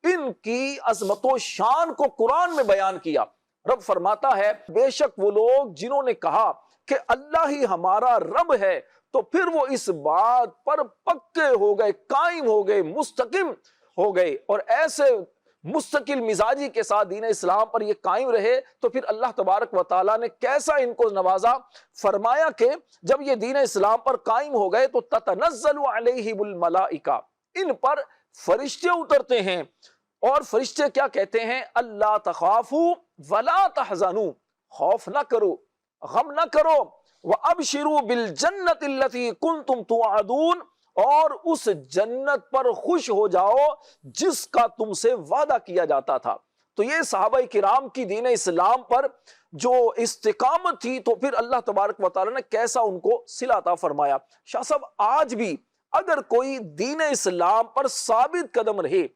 ان کی عظمت و شان کو قرآن میں بیان کیا۔ رب فرماتا ہے بے شک وہ لوگ جنہوں نے کہا کہ اللہ ہی ہمارا رب ہے تو پھر وہ اس بات پر پکے ہو گئے، قائم ہو گئے، مستقیم ہو گئے، اور ایسے مستقل مزاجی کے ساتھ دین اسلام پر یہ قائم رہے تو پھر اللہ تبارک و تعالیٰ نے کیسا ان کو نوازا۔ فرمایا کہ جب یہ دین اسلام پر قائم ہو گئے تو تتنزل علیہم الملائکہ، ان پر فرشتے اترتے ہیں، اور فرشتے کیا کہتے ہیں؟ اللہ تخافوا ولا تحزنوا، خوف نہ کرو، غم نہ کرو، وابشروا بالجنۃ التي کنتم توعدون، اور اس جنت پر خوش ہو جاؤ جس کا تم سے وعدہ کیا جاتا تھا۔ تو یہ صحابہ کرام کی دین اسلام پر جو استقامت تھی تو پھر اللہ تبارک و تعالیٰ نے کیسا ان کو صلہ عطا فرمایا۔ شاہ صاحب آج بھی اگر کوئی دین اسلام پر ثابت قدم رہے،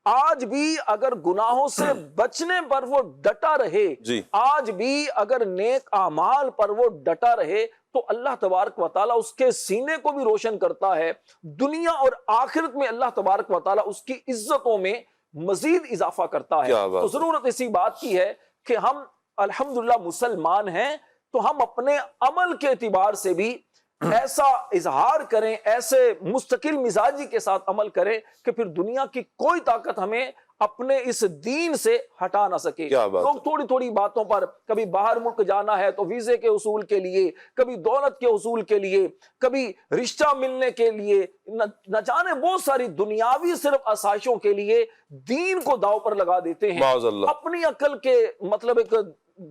آج بھی اگر گناہوں سے بچنے پر وہ ڈٹا رہے، آج بھی اگر نیک اعمال پر وہ ڈٹا رہے تو اللہ تبارک و تعالیٰ اس کے سینے کو بھی روشن کرتا ہے، دنیا اور آخرت میں اللہ تبارک و تعالیٰ اس کی عزتوں میں مزید اضافہ کرتا ہے۔ تو ضرورت اسی بات کی ہے کہ ہم الحمدللہ مسلمان ہیں تو ہم اپنے عمل کے اعتبار سے بھی ایسا اظہار کریں، ایسے مستقل مزاجی کے ساتھ عمل کریں کہ پھر دنیا کی کوئی طاقت ہمیں اپنے اس دین سے ہٹا نہ سکے۔ لوگ تھوڑی تھوڑی باتوں پر، کبھی باہر ملک جانا ہے تو ویزے کے حصول کے لیے، کبھی دولت کے حصول کے لیے، کبھی رشتہ ملنے کے لیے، نہ جانے بہت ساری دنیاوی صرف آسائشوں کے لیے دین کو داؤ پر لگا دیتے ہیں، اپنی عقل کے مطلب ایک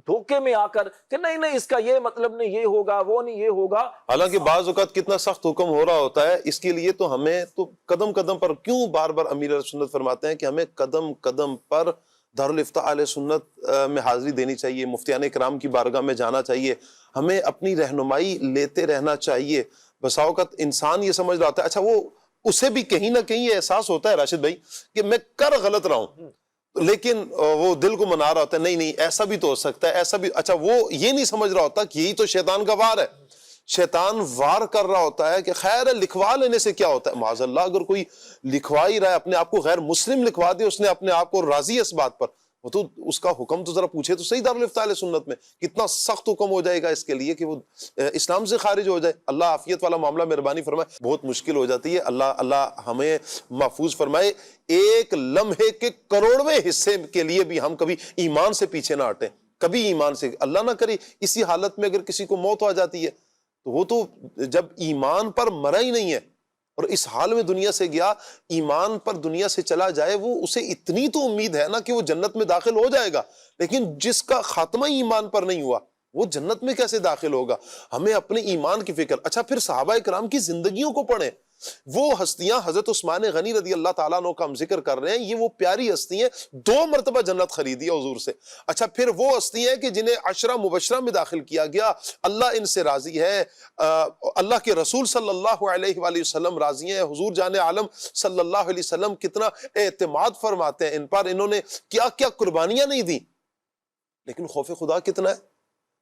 دھوکے میں آ کر کہ نہیں اس کا یہ مطلب نہیں، یہ ہوگا وہ نہیں، یہ ہوگا۔ حالانکہ بعض اوقات کتنا سخت حکم ہو رہا ہوتا ہے، اس کے لیے تو ہمیں تو قدم قدم پر کیوں بار بار امیر اہل سنت فرماتے ہیں کہ ہمیں قدم قدم پر دارالافتاء اہل سنت میں حاضری دینی چاہیے، مفتیان کرام کی بارگاہ میں جانا چاہیے، ہمیں اپنی رہنمائی لیتے رہنا چاہیے۔ بسا اوقات انسان یہ سمجھ رہا ہوتا ہے، اچھا وہ اسے بھی کہیں نہ کہیں یہ احساس ہوتا ہے راشد بھائی کہ میں کر غلط رہا ہوں، لیکن وہ دل کو منا رہا ہوتا ہے نہیں ایسا بھی تو ہو سکتا ہے، ایسا بھی، اچھا وہ یہ نہیں سمجھ رہا ہوتا کہ یہی تو شیطان کا وار ہے، شیطان وار کر رہا ہوتا ہے کہ خیر ہے لکھوا لینے سے کیا ہوتا ہے۔ معاذ اللہ اگر کوئی لکھوا ہی رہا ہے، اپنے آپ کو غیر مسلم لکھوا دے، اس نے اپنے آپ کو راضی ہے اس بات پر، وہ تو اس کا حکم تو ذرا پوچھے تو صحیح دارالافتاء اہل سنت میں کتنا سخت حکم ہو جائے گا اس کے لیے کہ وہ اسلام سے خارج ہو جائے۔ اللہ عافیت والا معاملہ مہربانی فرمائے، بہت مشکل ہو جاتی ہے، اللہ ہمیں محفوظ فرمائے۔ ایک لمحے کے کروڑویں حصے کے لیے بھی ہم کبھی ایمان سے پیچھے نہ ہٹیں، کبھی ایمان سے، اللہ نہ کرے اسی حالت میں اگر کسی کو موت آ جاتی ہے تو وہ تو جب ایمان پر مرا ہی نہیں ہے اور اس حال میں دنیا سے گیا، ایمان پر دنیا سے چلا جائے، وہ اسے اتنی تو امید ہے نا کہ وہ جنت میں داخل ہو جائے گا، لیکن جس کا خاتمہ ایمان پر نہیں ہوا وہ جنت میں کیسے داخل ہوگا؟ ہمیں اپنے ایمان کی فکر۔ اچھا پھر صحابہ کرام کی زندگیوں کو پڑھیں، وہ ہستیاں، حضرت عثمان غنی رضی اللہ تعالیٰ عنہ کا ہم ذکر کر رہے ہیں، یہ وہ پیاری ہستی ہیں، 2 مرتبہ جنت خریدی ہے حضور سے۔ اچھا پھر وہ ہستی ہیں کہ جنہیں 10 مبشرہ میں داخل کیا گیا، اللہ ان سے راضی ہے، اللہ کے رسول صلی اللہ علیہ وآلہ وسلم راضی ہیں، حضور جان عالم صلی اللہ علیہ وسلم کتنا اعتماد فرماتے ہیں ان پر، انہوں نے کیا کیا قربانیاں نہیں دی، لیکن خوف خدا کتنا ہے۔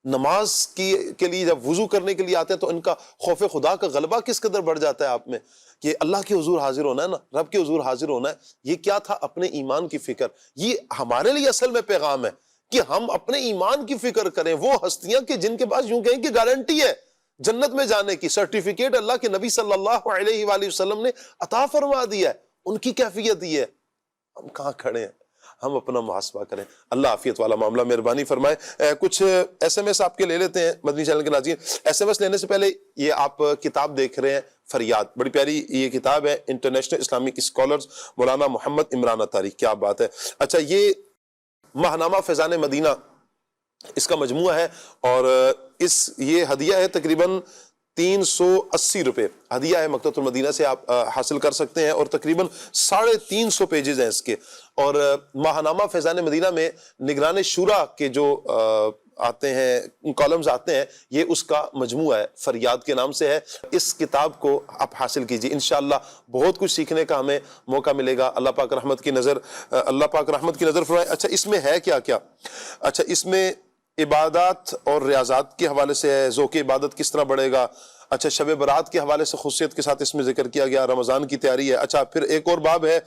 نماز کے لیے جب وضو کرنے کے لیے آتے ہیں تو ان کا خوف خدا کا غلبہ کس قدر بڑھ جاتا ہے آپ میں کہ اللہ کے حضور حاضر ہونا ہے نا، رب کے حضور حاضر ہونا ہے۔ یہ کیا تھا؟ اپنے ایمان کی فکر۔ یہ ہمارے لیے اصل میں پیغام ہے کہ ہم اپنے ایمان کی فکر کریں۔ وہ ہستیاں کہ جن کے پاس یوں کہیں کہ گارنٹی ہے جنت میں جانے کی، سرٹیفکیٹ اللہ کے نبی صلی اللہ علیہ وآلہ وسلم نے عطا فرما دیا ہے، ان کی کیفیت یہ ہے، ہم کہاں کھڑے ہیں؟ ہم اپنا محاسبہ کریں۔ اللہ عافیت والا معاملہ مہربانی فرمائے۔ کچھ ایس ایم ایس آپ کے لے لیتے ہیں مدنی چینل کے ناظرین۔ ایس ایم ایس لینے سے پہلے یہ آپ کتاب دیکھ رہے ہیں فریاد، بڑی پیاری یہ کتاب ہے، انٹرنیشنل اسلامک اسکالرز مولانا محمد عمران اتاری، کیا بات ہے۔ اچھا یہ ماہنامہ فیضان مدینہ اس کا مجموعہ ہے اور یہ ہدیہ ہے تقریباً 380 روپے ہدیہ ہے، مکتبۃ المدینہ سے آپ حاصل کر سکتے ہیں اور تقریباً 350 پیجز ہیں اس کے۔ اور ماہنامہ فیضان مدینہ میں نگران شورا کے جو آتے ہیں کالمز آتے ہیں، یہ اس کا مجموعہ ہے، فریاد کے نام سے ہے۔ اس کتاب کو آپ حاصل کیجئے، انشاءاللہ بہت کچھ سیکھنے کا ہمیں موقع ملے گا۔ اللہ پاک رحمت کی نظر فرمائے۔ اچھا اس میں ہے کیا کیا؟ اچھا اس میں عبادات اور ریاضات کے حوالے سے ہے، ذوق عبادت کس طرح بڑھے گا. اچھا شب برات کے حوالے سے خصوصیت کے ساتھ اس میں ذکر کیا گیا، رمضان کی تیاری ہے. اچھا پھر ایک اور باب ہے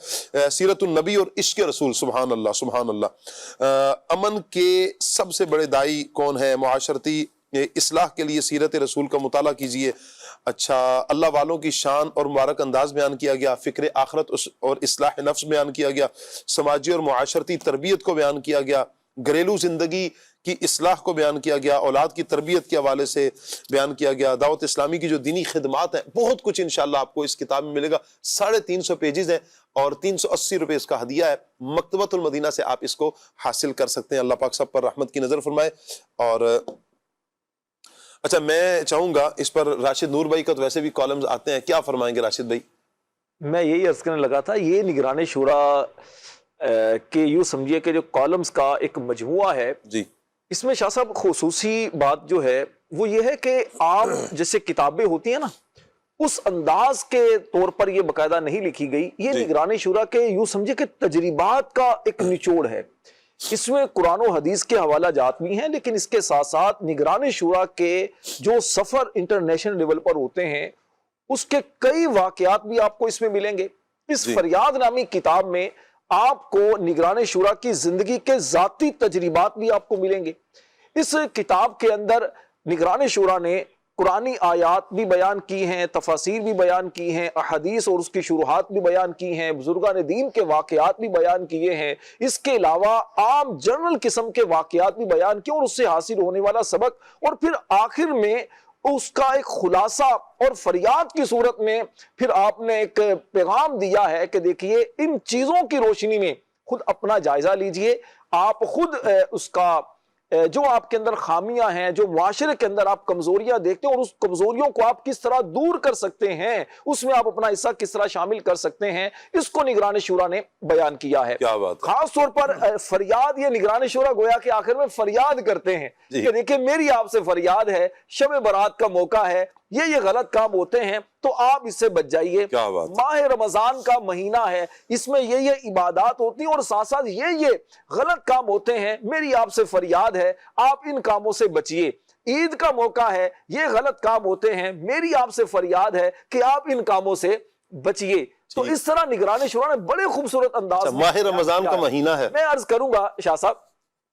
سیرت النبی اور عشق رسول. سبحان اللہ سبحان اللہ. امن کے سب سے بڑے دائی کون ہے؟ معاشرتی اصلاح کے لیے سیرت رسول کا مطالعہ کیجئے. اچھا اللہ والوں کی شان اور مبارک انداز بیان کیا گیا، فکر آخرت اور اصلاح نفس بیان کیا گیا، سماجی اور معاشرتی تربیت کو بیان کیا گیا، گھریلو زندگی کی اصلاح کو بیان کیا گیا، اولاد کی تربیت کے حوالے سے بیان کیا گیا، دعوت اسلامی کی جو دینی خدمات ہیں، بہت کچھ انشاءاللہ آپ کو اس کتاب میں ملے گا. 350 پیجز ہیں اور 380 روپے اس کا ہدیہ ہے. مکتبۃ المدینہ سے آپ اس کو حاصل کر سکتے ہیں. اللہ پاک سب پر رحمت کی نظر فرمائے. اور اچھا میں چاہوں گا اس پر راشد نور بھائی کا تو ویسے بھی کالمز آتے ہیں، کیا فرمائیں گے راشد بھائی؟ میں یہی عرض کرنے لگا تھا، یہ نگران شورا کہ یوں سمجھیے کہ جو کالمز کا ایک مجموعہ ہے جی، اس میں شاہ صاحب خصوصی بات جو ہے وہ یہ ہے کہ آپ جیسے کتابیں ہوتی ہیں نا اس انداز کے طور پر یہ باقاعدہ نہیں لکھی گئی. یہ نگران شورا کے یوں سمجھے کہ تجربات کا ایک نچوڑ ہے. اس میں قرآن و حدیث کے حوالہ جات بھی ہیں، لیکن اس کے ساتھ ساتھ نگران شورا کے جو سفر انٹرنیشنل لیول پر ہوتے ہیں اس کے کئی واقعات بھی آپ کو اس میں ملیں گے. اس فریاد نامی کتاب میں آپ کو نگران شورا کی زندگی کے ذاتی تجربات بھی آپ کو ملیں گے. اس کتاب کے اندر نگران شورا نے قرآنی آیات بھی بیان کی ہیں، تفاسیر بھی بیان کی ہیں، احادیث اور اس کی شروحات بھی بیان کی ہیں، بزرگان دین کے واقعات بھی بیان کیے ہیں. اس کے علاوہ عام جنرل قسم کے واقعات بھی بیان کیے اور اس سے حاصل ہونے والا سبق، اور پھر آخر میں اس کا ایک خلاصہ اور فریاد کی صورت میں پھر آپ نے ایک پیغام دیا ہے کہ دیکھیے ان چیزوں کی روشنی میں خود اپنا جائزہ لیجئے. آپ خود اس کا جو آپ کے اندر خامیاں ہیں، جو معاشرے کے اندر آپ کمزوریاں دیکھتے ہیں اور اس کمزوریوں کو آپ کس طرح دور کر سکتے ہیں، اس میں آپ اپنا حصہ کس طرح شامل کر سکتے ہیں، اس کو نگران شورا نے بیان کیا ہے. کیا بات ہے. خاص طور پر فریاد، یہ نگران شورا گویا کہ آخر میں فریاد کرتے ہیں کہ دیکھیں میری آپ سے فریاد ہے، شب برات کا موقع ہے، یہ غلط کام ہوتے ہیں تو آپ اس سے بچ جائیے. ماہ رمضان کا مہینہ ہے، اس میں یہ عبادات ہوتی ہیں اور ساتھ ساتھ یہ غلط کام ہوتے ہیں. میری آپ سے فریاد ہے آپ ان کاموں سے بچیے. عید کا موقع ہے، یہ غلط کام ہوتے ہیں، میری آپ سے فریاد ہے کہ آپ ان کاموں سے بچیے. تو اس طرح نگران شورا نے بڑے خوبصورت انداز ماہ رمضان کا مہینہ ہے. میں عرض کروں گا شاہ صاحب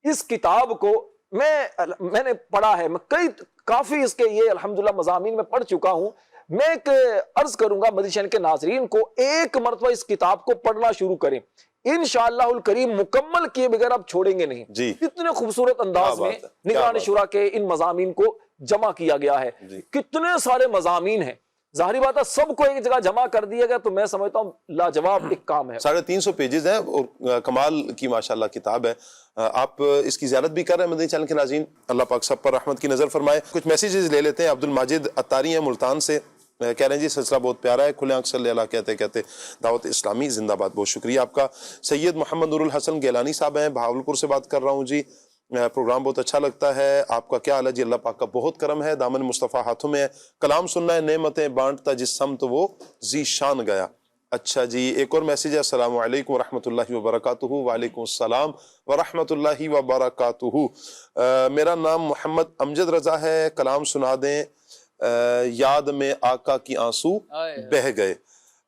اس کتاب کو میں نے پڑھا ہے، میں کافی اس کے یہ الحمدللہ مضامین میں پڑھ چکا ہوں. میں ایک عرض کروں گا مدنی چینل کے ناظرین کو ایک مرتبہ اس کتاب کو پڑھنا شروع کریں، انشاءاللہ الکریم مکمل کیے بغیر آپ چھوڑیں گے نہیں. اتنے خوبصورت انداز میں نگران شورا کے ان مضامین کو جمع کیا گیا ہے. کتنے سارے مضامین ہیں، ظاہری بات ہے سب کو ایک جگہ جمع کر دیا گیا تو میں سمجھتا ہوں لاجواب ایک کام ہے. 350 پیجز ہیں اور کمال کی ماشاءاللہ کتاب ہے. آپ اس کی زیارت بھی کر رہے ہیں مدنی چینل کے ناظرین، اللہ پاک سب پر رحمت کی نظر فرمائے. کچھ میسیجز لے لیتے ہیں. عبد الماجد اتاری ہیں ملتان سے، کہہ رہے ہیں جی سلسلہ بہت پیارا ہے، کھلے آنکھ صلی اللہ کہتے دعوت اسلامی زندہ باد. بہت شکریہ آپ کا. سید محمد نور الحسن گیلانی صاحب ہیں، بہاولپور سے بات کر رہا ہوں جی. پروگرام بہت اچھا لگتا ہے، آپ کا کیا حال ہے جی؟ اللہ پاک کا بہت کرم ہے، دامن مصطفیٰ ہاتھوں میں ہے، کلام سننا ہے، نعمتیں بانٹتا جس سمت وہ ذی شان گیا. اچھا جی ایک اور میسیج ہے. السلام علیکم ورحمۃ اللہ وبرکاتہ. وعلیکم السلام ورحمۃ اللہ وبرکاتہ. میرا نام محمد امجد رضا ہے، کلام سنا دیں، یاد میں آقا کی آنسو بہہ گئے.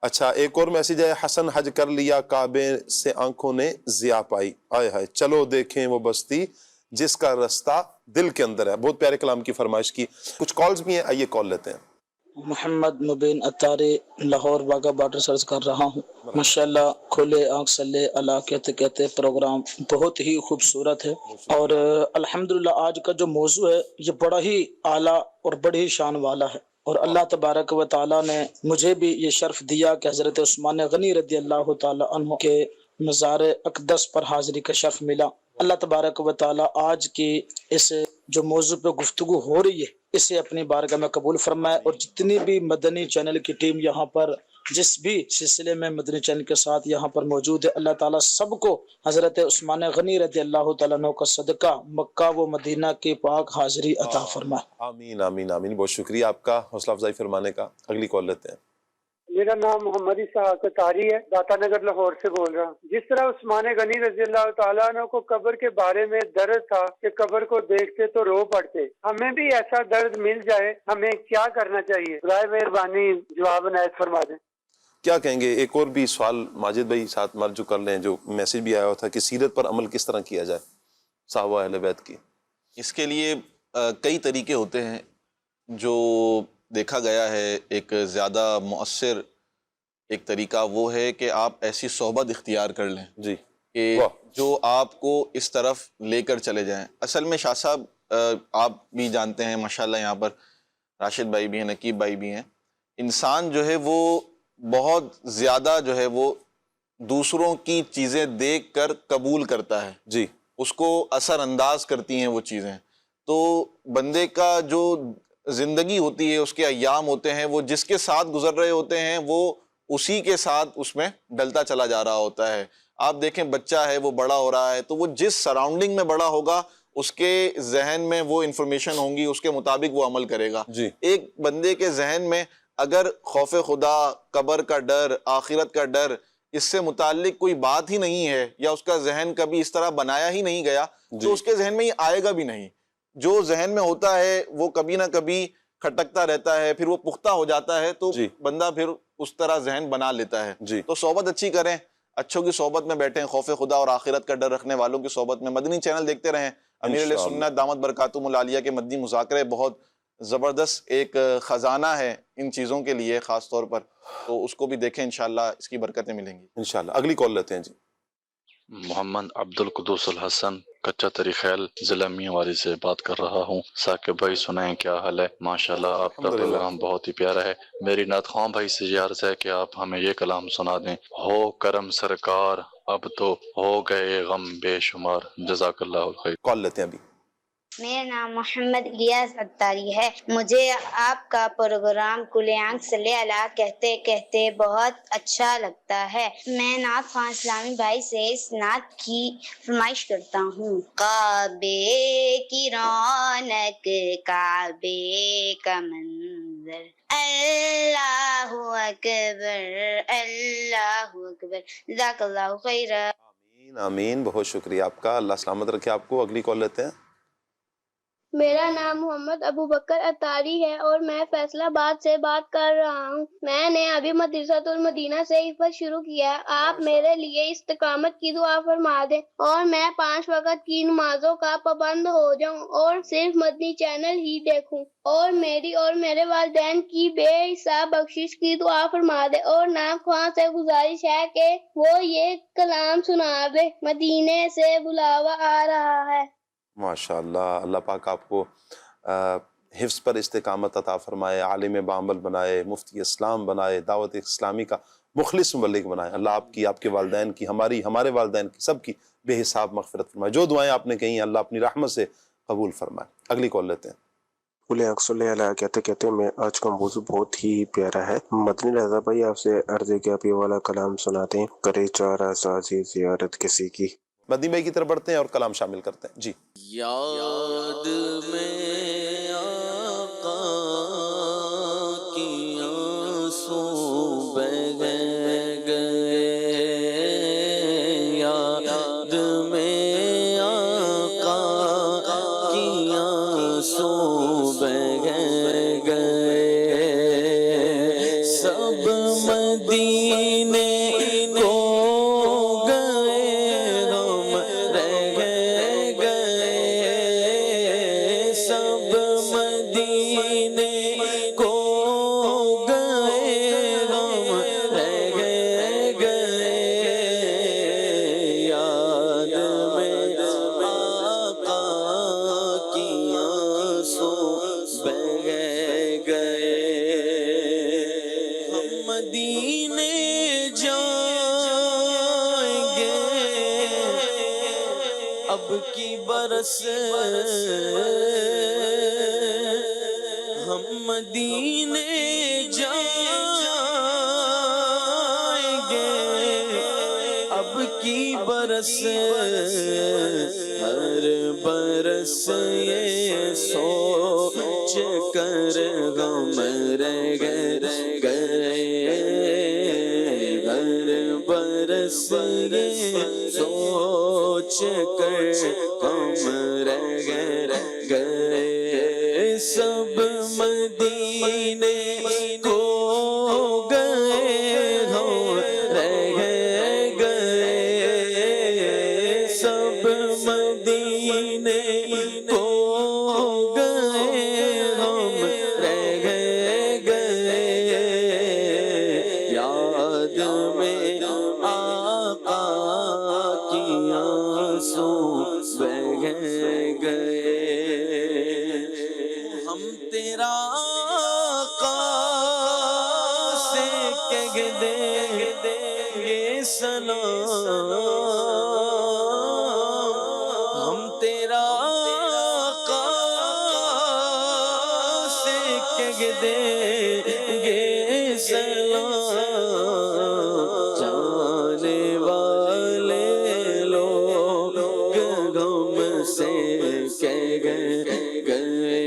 اچھا ایک اور میسیج ہے. حسن حج کر لیا کعبے سے آنکھوں نے ضیا پائی، آئے ہائے چلو دیکھیں وہ بستی جس کا رستہ دل کے اندر ہے. بہت پیارے کلام کی فرمائش کی. کچھ کالز بھی ہیں، آئیے کال لیتے ہیں. محمد مبین اتاری لاہور واگا بارڈر سرچ کر رہا ہوں. ماشاءاللہ کھلے آنکھ صلی اللہ کہتے پروگرام بہت ہی خوبصورت ہے، اور الحمدللہ آج کا جو موضوع ہے یہ بڑا ہی اعلیٰ اور بڑی ہی شان والا ہے. اور اللہ تبارک و تعالیٰ نے مجھے بھی یہ شرف دیا کہ حضرت عثمان غنی رضی اللہ تعالیٰ عنہ کے مزار اقدس پر حاضری کا شرف ملا. اللہ تبارک و تعالیٰ آج کی اس جو موضوع پہ گفتگو ہو رہی ہے اسے اپنی بارگاہ میں قبول فرمائے. اور جتنی بھی مدنی چینل کی ٹیم یہاں پر جس بھی سلسلے میں مدنی چینل کے ساتھ یہاں پر موجود ہے، اللہ تعالیٰ سب کو حضرت عثمان غنی رضی اللہ تعالیٰ عنہ کا صدقہ مکہ و مدینہ کی پاک حاضری عطا فرمائے. آمین آمین آمین. بہت شکریہ آپ کا حوصلہ افزائی فرمانے کا. اگلی کال لیتے ہیں. میرا نام محمد اسحاق اتاری ہے، داتا نگر لاہور سے بول رہا ہوں۔ جس طرح عثمان غنی رضی اللہ تعالیٰ عنہ کو قبر کے بارے میں درد تھا کہ قبر کو دیکھتے تو رو پڑتے، ہمیں بھی ایسا درد مل جائے، ہمیں کیا کرنا چاہیے؟ برائے مہربانی جواب عنایت فرما دیں۔ کیا کہیں گے؟ ایک اور بھی سوال ماجد بھائی ساتھ مرجو کر لیں، جو میسیج بھی آیا ہوا تھا کہ سیرت پر عمل کس طرح کیا جائے صحابہ اہل بیت کی۔ اس کے لیے کئی طریقے ہوتے ہیں۔ جو دیکھا گیا ہے ایک زیادہ مؤثر ایک طریقہ وہ ہے کہ آپ ایسی صحبت اختیار کر لیں جی کہ جو آپ کو اس طرف لے کر چلے جائیں۔ اصل میں شاہ صاحب آپ بھی جانتے ہیں ماشاءاللہ، یہاں پر راشد بھائی بھی ہیں، نقیب بھائی بھی ہیں، انسان جو ہے وہ بہت زیادہ جو ہے وہ دوسروں کی چیزیں دیکھ کر قبول کرتا ہے جی، اس کو اثر انداز کرتی ہیں وہ چیزیں۔ تو بندے کا جو زندگی ہوتی ہے، اس کے ایام ہوتے ہیں، وہ جس کے ساتھ گزر رہے ہوتے ہیں وہ اسی کے ساتھ اس میں ڈلتا چلا جا رہا ہوتا ہے۔ آپ دیکھیں بچہ ہے وہ بڑا ہو رہا ہے تو وہ جس سراؤنڈنگ میں بڑا ہوگا اس کے ذہن میں وہ انفارمیشن ہوں گی، اس کے مطابق وہ عمل کرے گا۔ جی، ایک بندے کے ذہن میں اگر خوف خدا، قبر کا ڈر، آخرت کا ڈر، اس سے متعلق کوئی بات ہی نہیں ہے، یا اس کا ذہن کبھی اس طرح بنایا ہی نہیں گیا، تو اس کے ذہن میں یہ آئے گا بھی نہیں۔ جو ذہن میں ہوتا ہے وہ کبھی نہ کبھی کھٹکتا رہتا ہے، پھر وہ پختہ ہو جاتا ہے تو بندہ پھر اس طرح ذہن بنا لیتا ہے۔ تو صحبت اچھی کریں، اچھوں کی صحبت میں بیٹھیں، خوف خدا اور آخرت کا ڈر رکھنے والوں کی صحبت میں۔ مدنی چینل دیکھتے رہیں، امیر علیہ سنت دامت برکاتہم العالیہ کے مدنی مذاکرے بہت زبردست ایک خزانہ ہے ان چیزوں کے لیے خاص طور پر، تو اس کو بھی دیکھیں، انشاءاللہ اس کی برکتیں ملیں گی انشاءاللہ۔ اگلی کال لیتے ہیں جی۔ محمد عبد القدوس الحسن کچا طریخیل ضلع میانواری سے بات کر رہا ہوں۔ ثاقب بھائی سنائیں کیا حال ہے؟ ماشاءاللہ آپ کا پروگرام بہت ہی پیارا ہے۔ میری نعت خواں بھائی سے یہ عرض ہے کہ آپ ہمیں یہ کلام سنا دیں: ہو کرم سرکار اب تو ہو گئے غم بے شمار۔ جزاک اللہ الخیر۔ کال لیتے ہیں ابھی۔ میرا نام محمد الیاس اتاری ہے۔ مجھے آپ کا پروگرام کل آنکھ صلی اللہ کہتے کہتے بہت اچھا لگتا ہے۔ میں نعت خواں اسلامی بھائی سے اس نعت کی فرمائش کرتا ہوں: کعبے کی رونق، کعبے کا منظر، اللہ اکبر اللہ اکبر۔ جزاک اللہ خیر۔ آمین آمین، بہت شکریہ آپ کا، اللہ سلامت رکھے آپ کو۔ اگلی کال لیتے ہیں۔ میرا نام محمد ابو بکر اتاری ہے اور میں فیصل آباد سے بات کر رہا ہوں۔ میں نے ابھی مدرسۃ المدینہ سے حفظ شروع کیا ہے۔ آپ میرے لیے استقامت کی دعا فرما دیں اور میں 5 وقت کی نمازوں کا پابند ہو جاؤں اور صرف مدنی چینل ہی دیکھوں، اور میری اور میرے والدین کی بے حساب بخشش کی دعا فرما دے، اور نام خواں سے گزارش ہے کہ وہ یہ کلام سنا دے: مدینے سے بلاوا آ رہا ہے۔ ماشاءاللہ، اللہ پاک آپ کو حفظ پر استقامت عطا فرمائے، عالم بعمل بنائے، مفتی اسلام بنائے، دعوت اسلامی کا مخلص مبلغ بنائے۔ اللہ آپ کی، آپ کے والدین کی، ہمارے والدین کی، سب کی بے حساب مغفرت فرمائے۔ جو دعائیں آپ نے کہیں اللہ اپنی رحمت سے قبول فرمائے۔ اگلی کال لیتے ہیں۔ کل آنکھ صلی اللہ کہتے کہتے میں آج کا موضوع بہت ہی پیارا ہے۔ مدنی رضا بھائی آپ سے عرض ہے کہ آپ یہ والا کلام سناتے ہیں: کرے چارہ سازی زیارت کسی کی۔ مدنی بھائی کی طرف بڑھتے ہیں اور کلام شامل کرتے ہیں جی۔ یاد میں آقا کی آنسو بہہ گئے، یاد میں آقا کی آنسو بہہ گئے، سب مدینے کو ہم مدینے جائیں گے، اب کی برس ہر برس یہ سوچ کر غم رہ گئے، بس یہ سوچ کر ہم رہ گئے سب مدینے کو گئے ہم رہ گئے سب مدینے کو گئے ہم رہ گئے یاد میں آقا کی آنسو بہہ گئے ہم تیرا آقا سے کہہ دیں گے سلام ہم تیرا آقا سے کہہ دیں گے سلام جانے والے لوگ غم سے کہہ گئے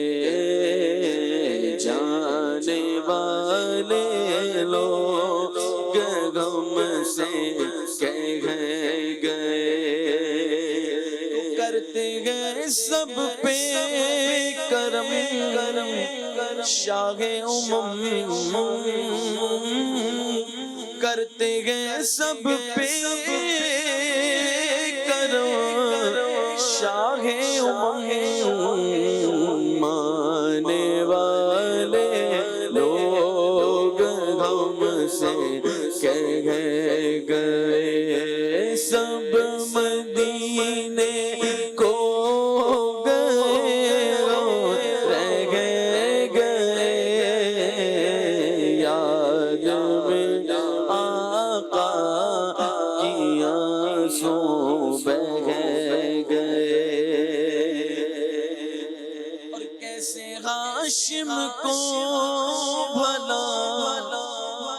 جانے والے لوگ غم سے کہہ گئے کرتے گئے سب پہ کرم شاہ کرتے گئے سب پہ کرم شاہ مانے والے لوگ غم سے کہہ گئے سب مدینے کو گئے رہ گئے یاد میں آقا کی آنسو بہہ گئے اور کیسے ہاشم کو بھلا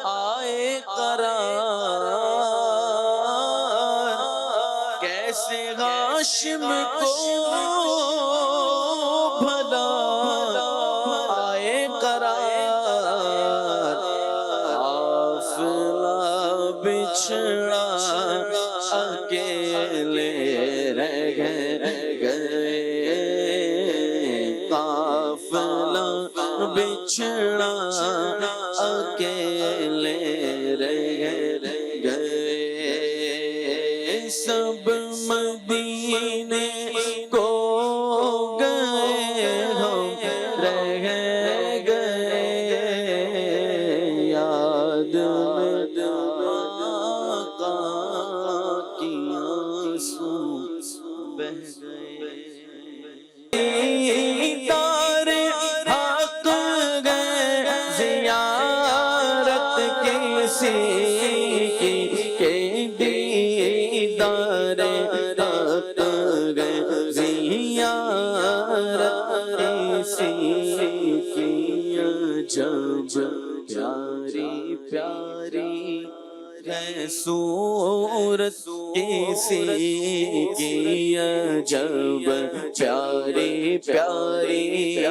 آئے قرار کیسے ہاشم کو بھلا آئے قرار قافلہ بچھڑا اکیلے رہ گئے قافلہ بچھڑا اکیلے رہ گئے سب مدینے کو گئے ہم رہ گئے یاد میں آقا کی آنسو بہہ گئے دیدار حق گئے زیارت کسی کی کہ دیدار حق گئے زیارت کسی کی عجب پیاری پیاری ہے صورت کسی کی عجب پیاری پیاری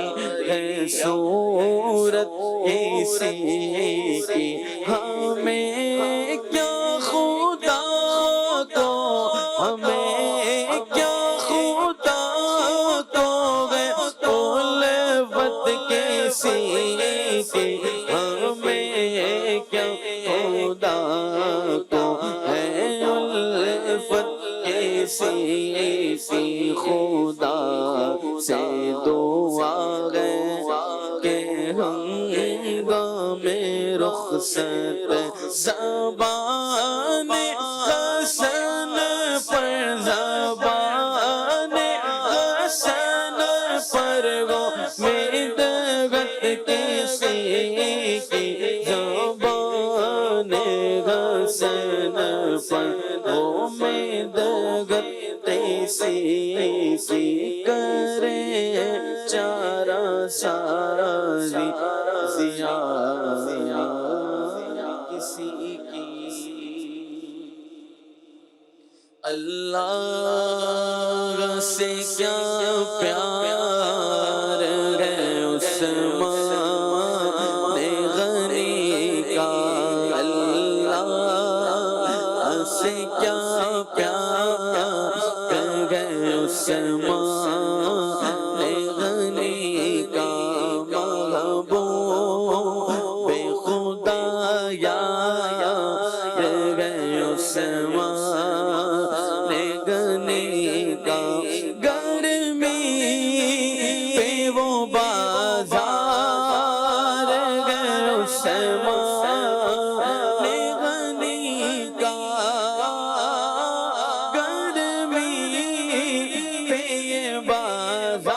ہے صورت کسی کی ہمیں کیا خدا کو ہمیں کیا خدا کو ہے الفت کسی کی ہمیں کیا خدا کو ہے الفت کسی خدا سے دعا ہے کہ ہنگام رخصت زبان حسن پر زبان حسن پر گو میدغت کسی کی زبان حسن پر گو میدغت کسی کی کرے چارہ سازی زیا کسی کی اللہ سے کیا پیار ہے عثمان غنی کا اللہ سے کیا پیار گئے عثمان غنی کا محبوب بے خدا یار گئے عثمان غنی کا گرمی پہ وہ بازار گئے عثمان غنی کا گرمی پہ یہ بازار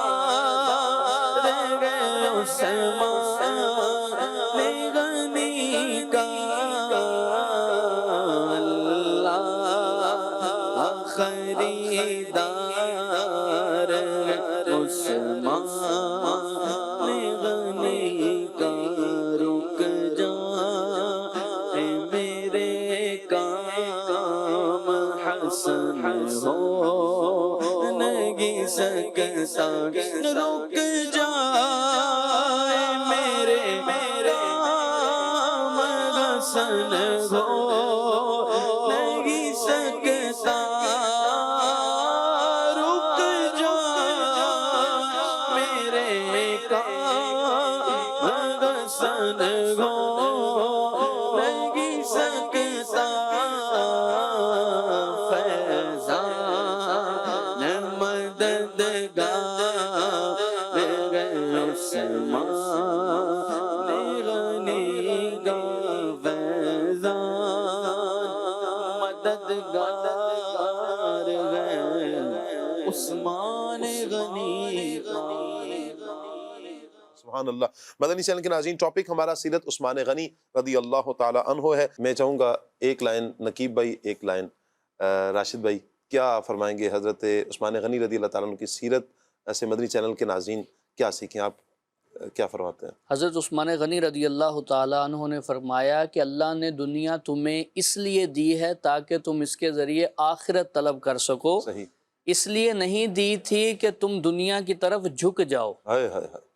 گئے عثمان غنی کا اللہ خریدار عثمان غنی کا رک جا اے میرے کام حسن ہو نہیں سکتا رک جا اے میرے کام حسن ہو نہیں سکتا رک جا میرے کام حسن ہو نہیں سکتا فیضان مددگار عثمان غنی کا فیضان مددگار عثمان غنی کا۔ سبحان اللہ۔ مدنی چینل کے ناظرین، ٹاپک ہمارا سیرت عثمان غنی رضی اللہ تعالی عنہ ہے۔ میں چاہوں گا ایک لائن نقیب بھائی، ایک لائن راشد بھائی، کیا فرمائیں گے حضرت عثمان غنی رضی اللہ تعالیٰ عنہ کی سیرت سے مدنی چینل کے ناظرین کیا سیکھیں؟ آپ کیا فرماتے ہیں؟ حضرت عثمان غنی رضی اللہ تعالیٰ عنہ نے فرمایا کہ اللہ نے دنیا تمہیں اس لیے دی ہے تاکہ تم اس کے ذریعے آخرت طلب کر سکو، صحیح، اس لیے نہیں دی تھی کہ تم دنیا کی طرف جھک جاؤ۔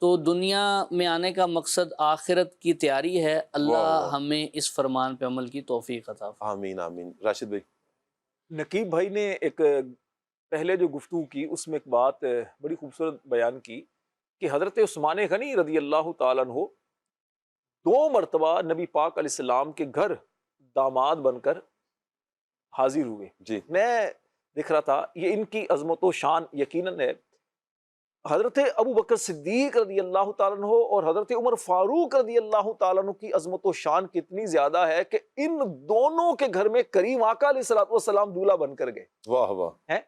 تو دنیا میں آنے کا مقصد آخرت کی تیاری ہے۔ اللہ ہمیں اس فرمان پہ عمل کی توفیق عطا فرمائے۔ آمین آمین۔ راشد بھائی، نقیب بھائی نے ایک پہلے جو گفتگو کی اس میں ایک بات بڑی خوبصورت بیان کی کہ حضرت عثمان غنی رضی اللہ تعالیٰ عنہ 2 مرتبہ نبی پاک علیہ السلام کے گھر داماد بن کر حاضر ہوئے۔ جی، میں دیکھ رہا تھا یہ ان کی عظمت و شان یقیناً ہے۔ حضرت ابو بکر صدیق رضی اللہ تعالیٰ عنہ اور حضرت عمر فاروق رضی اللہ تعالیٰ عنہ کی عظمت و شان کتنی زیادہ ہے کہ ان دونوں کے گھر میں کریم آقا علیہ السلام دولہا بن کر گئے۔ واہ واہ۔ ہیں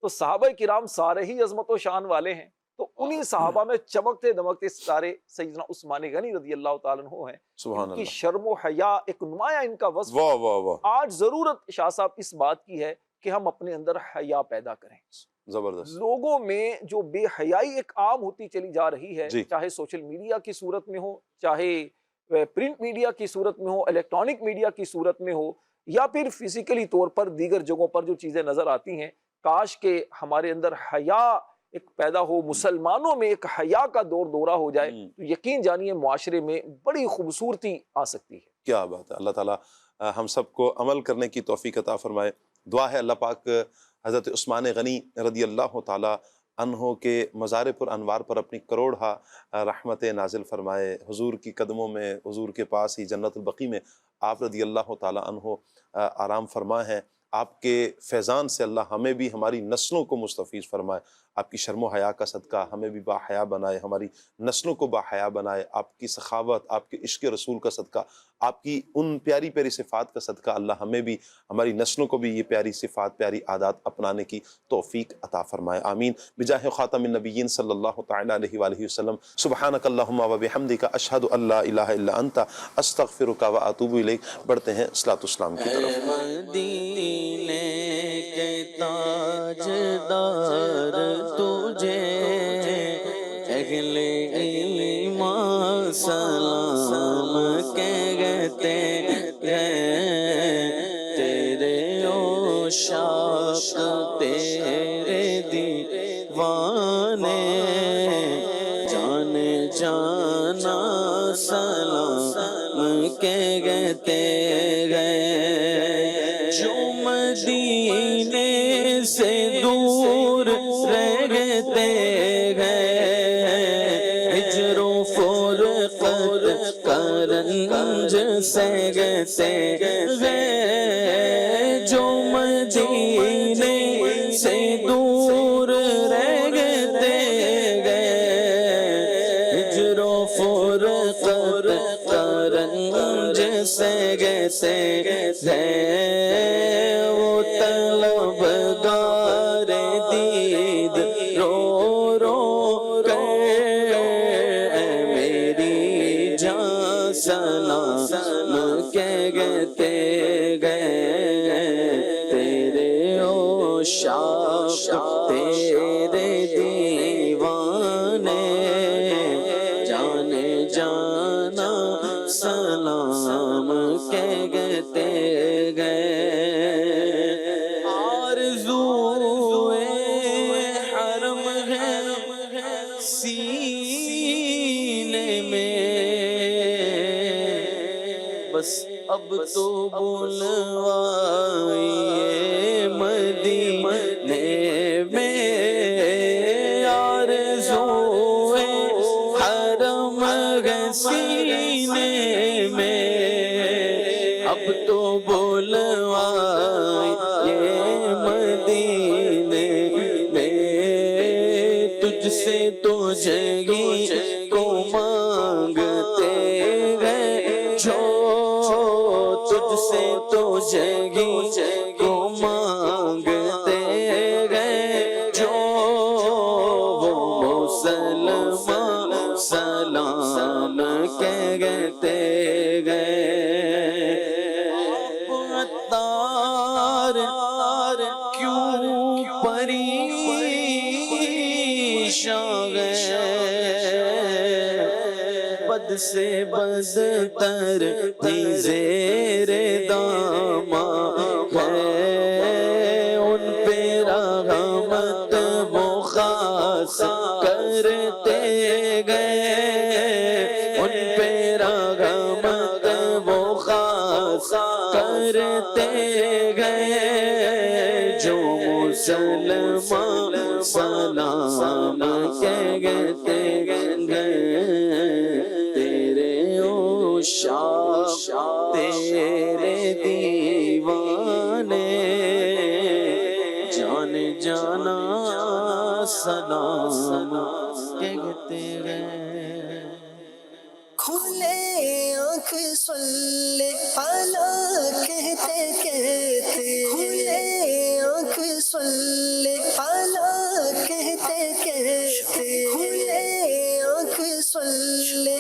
تو صحابہ کرام سارے ہی عظمت و شان والے ہیں، تو انہی صحابہ میں چمکتے دمکتے سارے سیدنا عثمان غنی رضی اللہ تعالیٰ عنہ ہیں۔ سبحان ان کی اللہ۔ شرم و حیا ایک نمایاں ان کا وصف۔ واہ واہ واہ، آج ضرورت شاہ صاحب اس بات کی ہے کہ ہم اپنے اندر حیا پیدا کریں۔ زبردست۔ لوگوں میں جو بے حیائی ایک عام ہوتی چلی جا رہی ہے، جی، چاہے سوشل میڈیا کی صورت میں ہو، چاہے پرنٹ میڈیا کی صورت میں ہو، الیکٹرانک میڈیا کی صورت میں ہو، یا پھر فزیکلی طور پر دیگر جگہوں پر جو چیزیں نظر آتی ہیں، کاش کہ ہمارے اندر حیا ایک پیدا ہو، مسلمانوں میں ایک حیا کا دور دورہ ہو جائے تو یقین جانیے معاشرے میں بڑی خوبصورتی آ سکتی ہے۔ کیا بات ہے۔ اللہ تعالیٰ ہم سب کو عمل کرنے کی توفیق عطا فرمائے۔ دعا ہے اللہ پاک حضرت عثمان غنی رضی اللہ تعالیٰ عنہ کے مزار پر انوار پر اپنی کروڑہا رحمت نازل فرمائے۔ حضور کی قدموں میں، حضور کے پاس ہی جنت البقیع میں آپ رضی اللہ تعالیٰ عنہ آرام فرما ہیں۔ آپ کے فیضان سے اللہ ہمیں بھی ہماری نسلوں کو مستفیض فرمائے۔ آپ کی شرم و حیا کا صدقہ ہمیں بھی با حیا بنائے، ہماری نسلوں کو با حیا بنائے۔ آپ کی سخاوت، آپ کے عشق رسول کا صدقہ، آپ کی ان پیاری پیاری صفات کا صدقہ اللہ ہمیں بھی ہماری نسلوں کو بھی یہ پیاری صفات، پیاری عادات اپنانے کی توفیق عطا فرمائے۔ آمین بجاہ خاتم النبیین صلی اللہ تعالی علیہ وآلہ وسلم۔ سبحانک اللہم و بحمدک، اشہد ان لا الہ الا انت، استغفرک و اتوب الیک۔ بڑھتے ہیں صلاۃ والسلام کی طرف۔ مدینے کے تاجدار تجھے اہل ایمان سلام کہتے ہیں، تیرے عشاق تیرے دیوانے جان جانا سلام کہتے ہیں۔ جو مدینے سے دور رہتے گئے ہجر و فرقت کا رنج سہتے گئے جو مدینے سے دور رہتے گئے ہجر و فرقت کا رنج سہتے گئے وہ طلبگار دید رو رو کر میری جان سلام کہتے گئے تیرے عشاق تیرے دیوانے جانے جانا سلام کہتے گئے آرزوئے حرم ہے سینے میں بس اب تو بلوائیے مدینے میں آرزوئے حرم ہے سینے میں اب تو بلوائیے مدینے میں تجھ سے تجھے کو مانگتے گئے جو تجھ سے تجھے کو مانگتے گئے جو وہ مسلمان سلام کہتے گئے عطار کیوں پریشان گئے بد سے بدتر تھی زیر داماں ہے ان پہ رحمت وہ خاص کرتے گئے ان پہ رحمت وہ خاص کرتے گئے جو مسلمان سلام کہتے گئے تیرے عشاق تیرے دیوانے جان جانا سلام کہتے گئے کھلے آنکھ صلی اللہ کہتے کہتے کھلے آنکھ صلی اللہ کہتے کہتے کھلے آنکھ صلی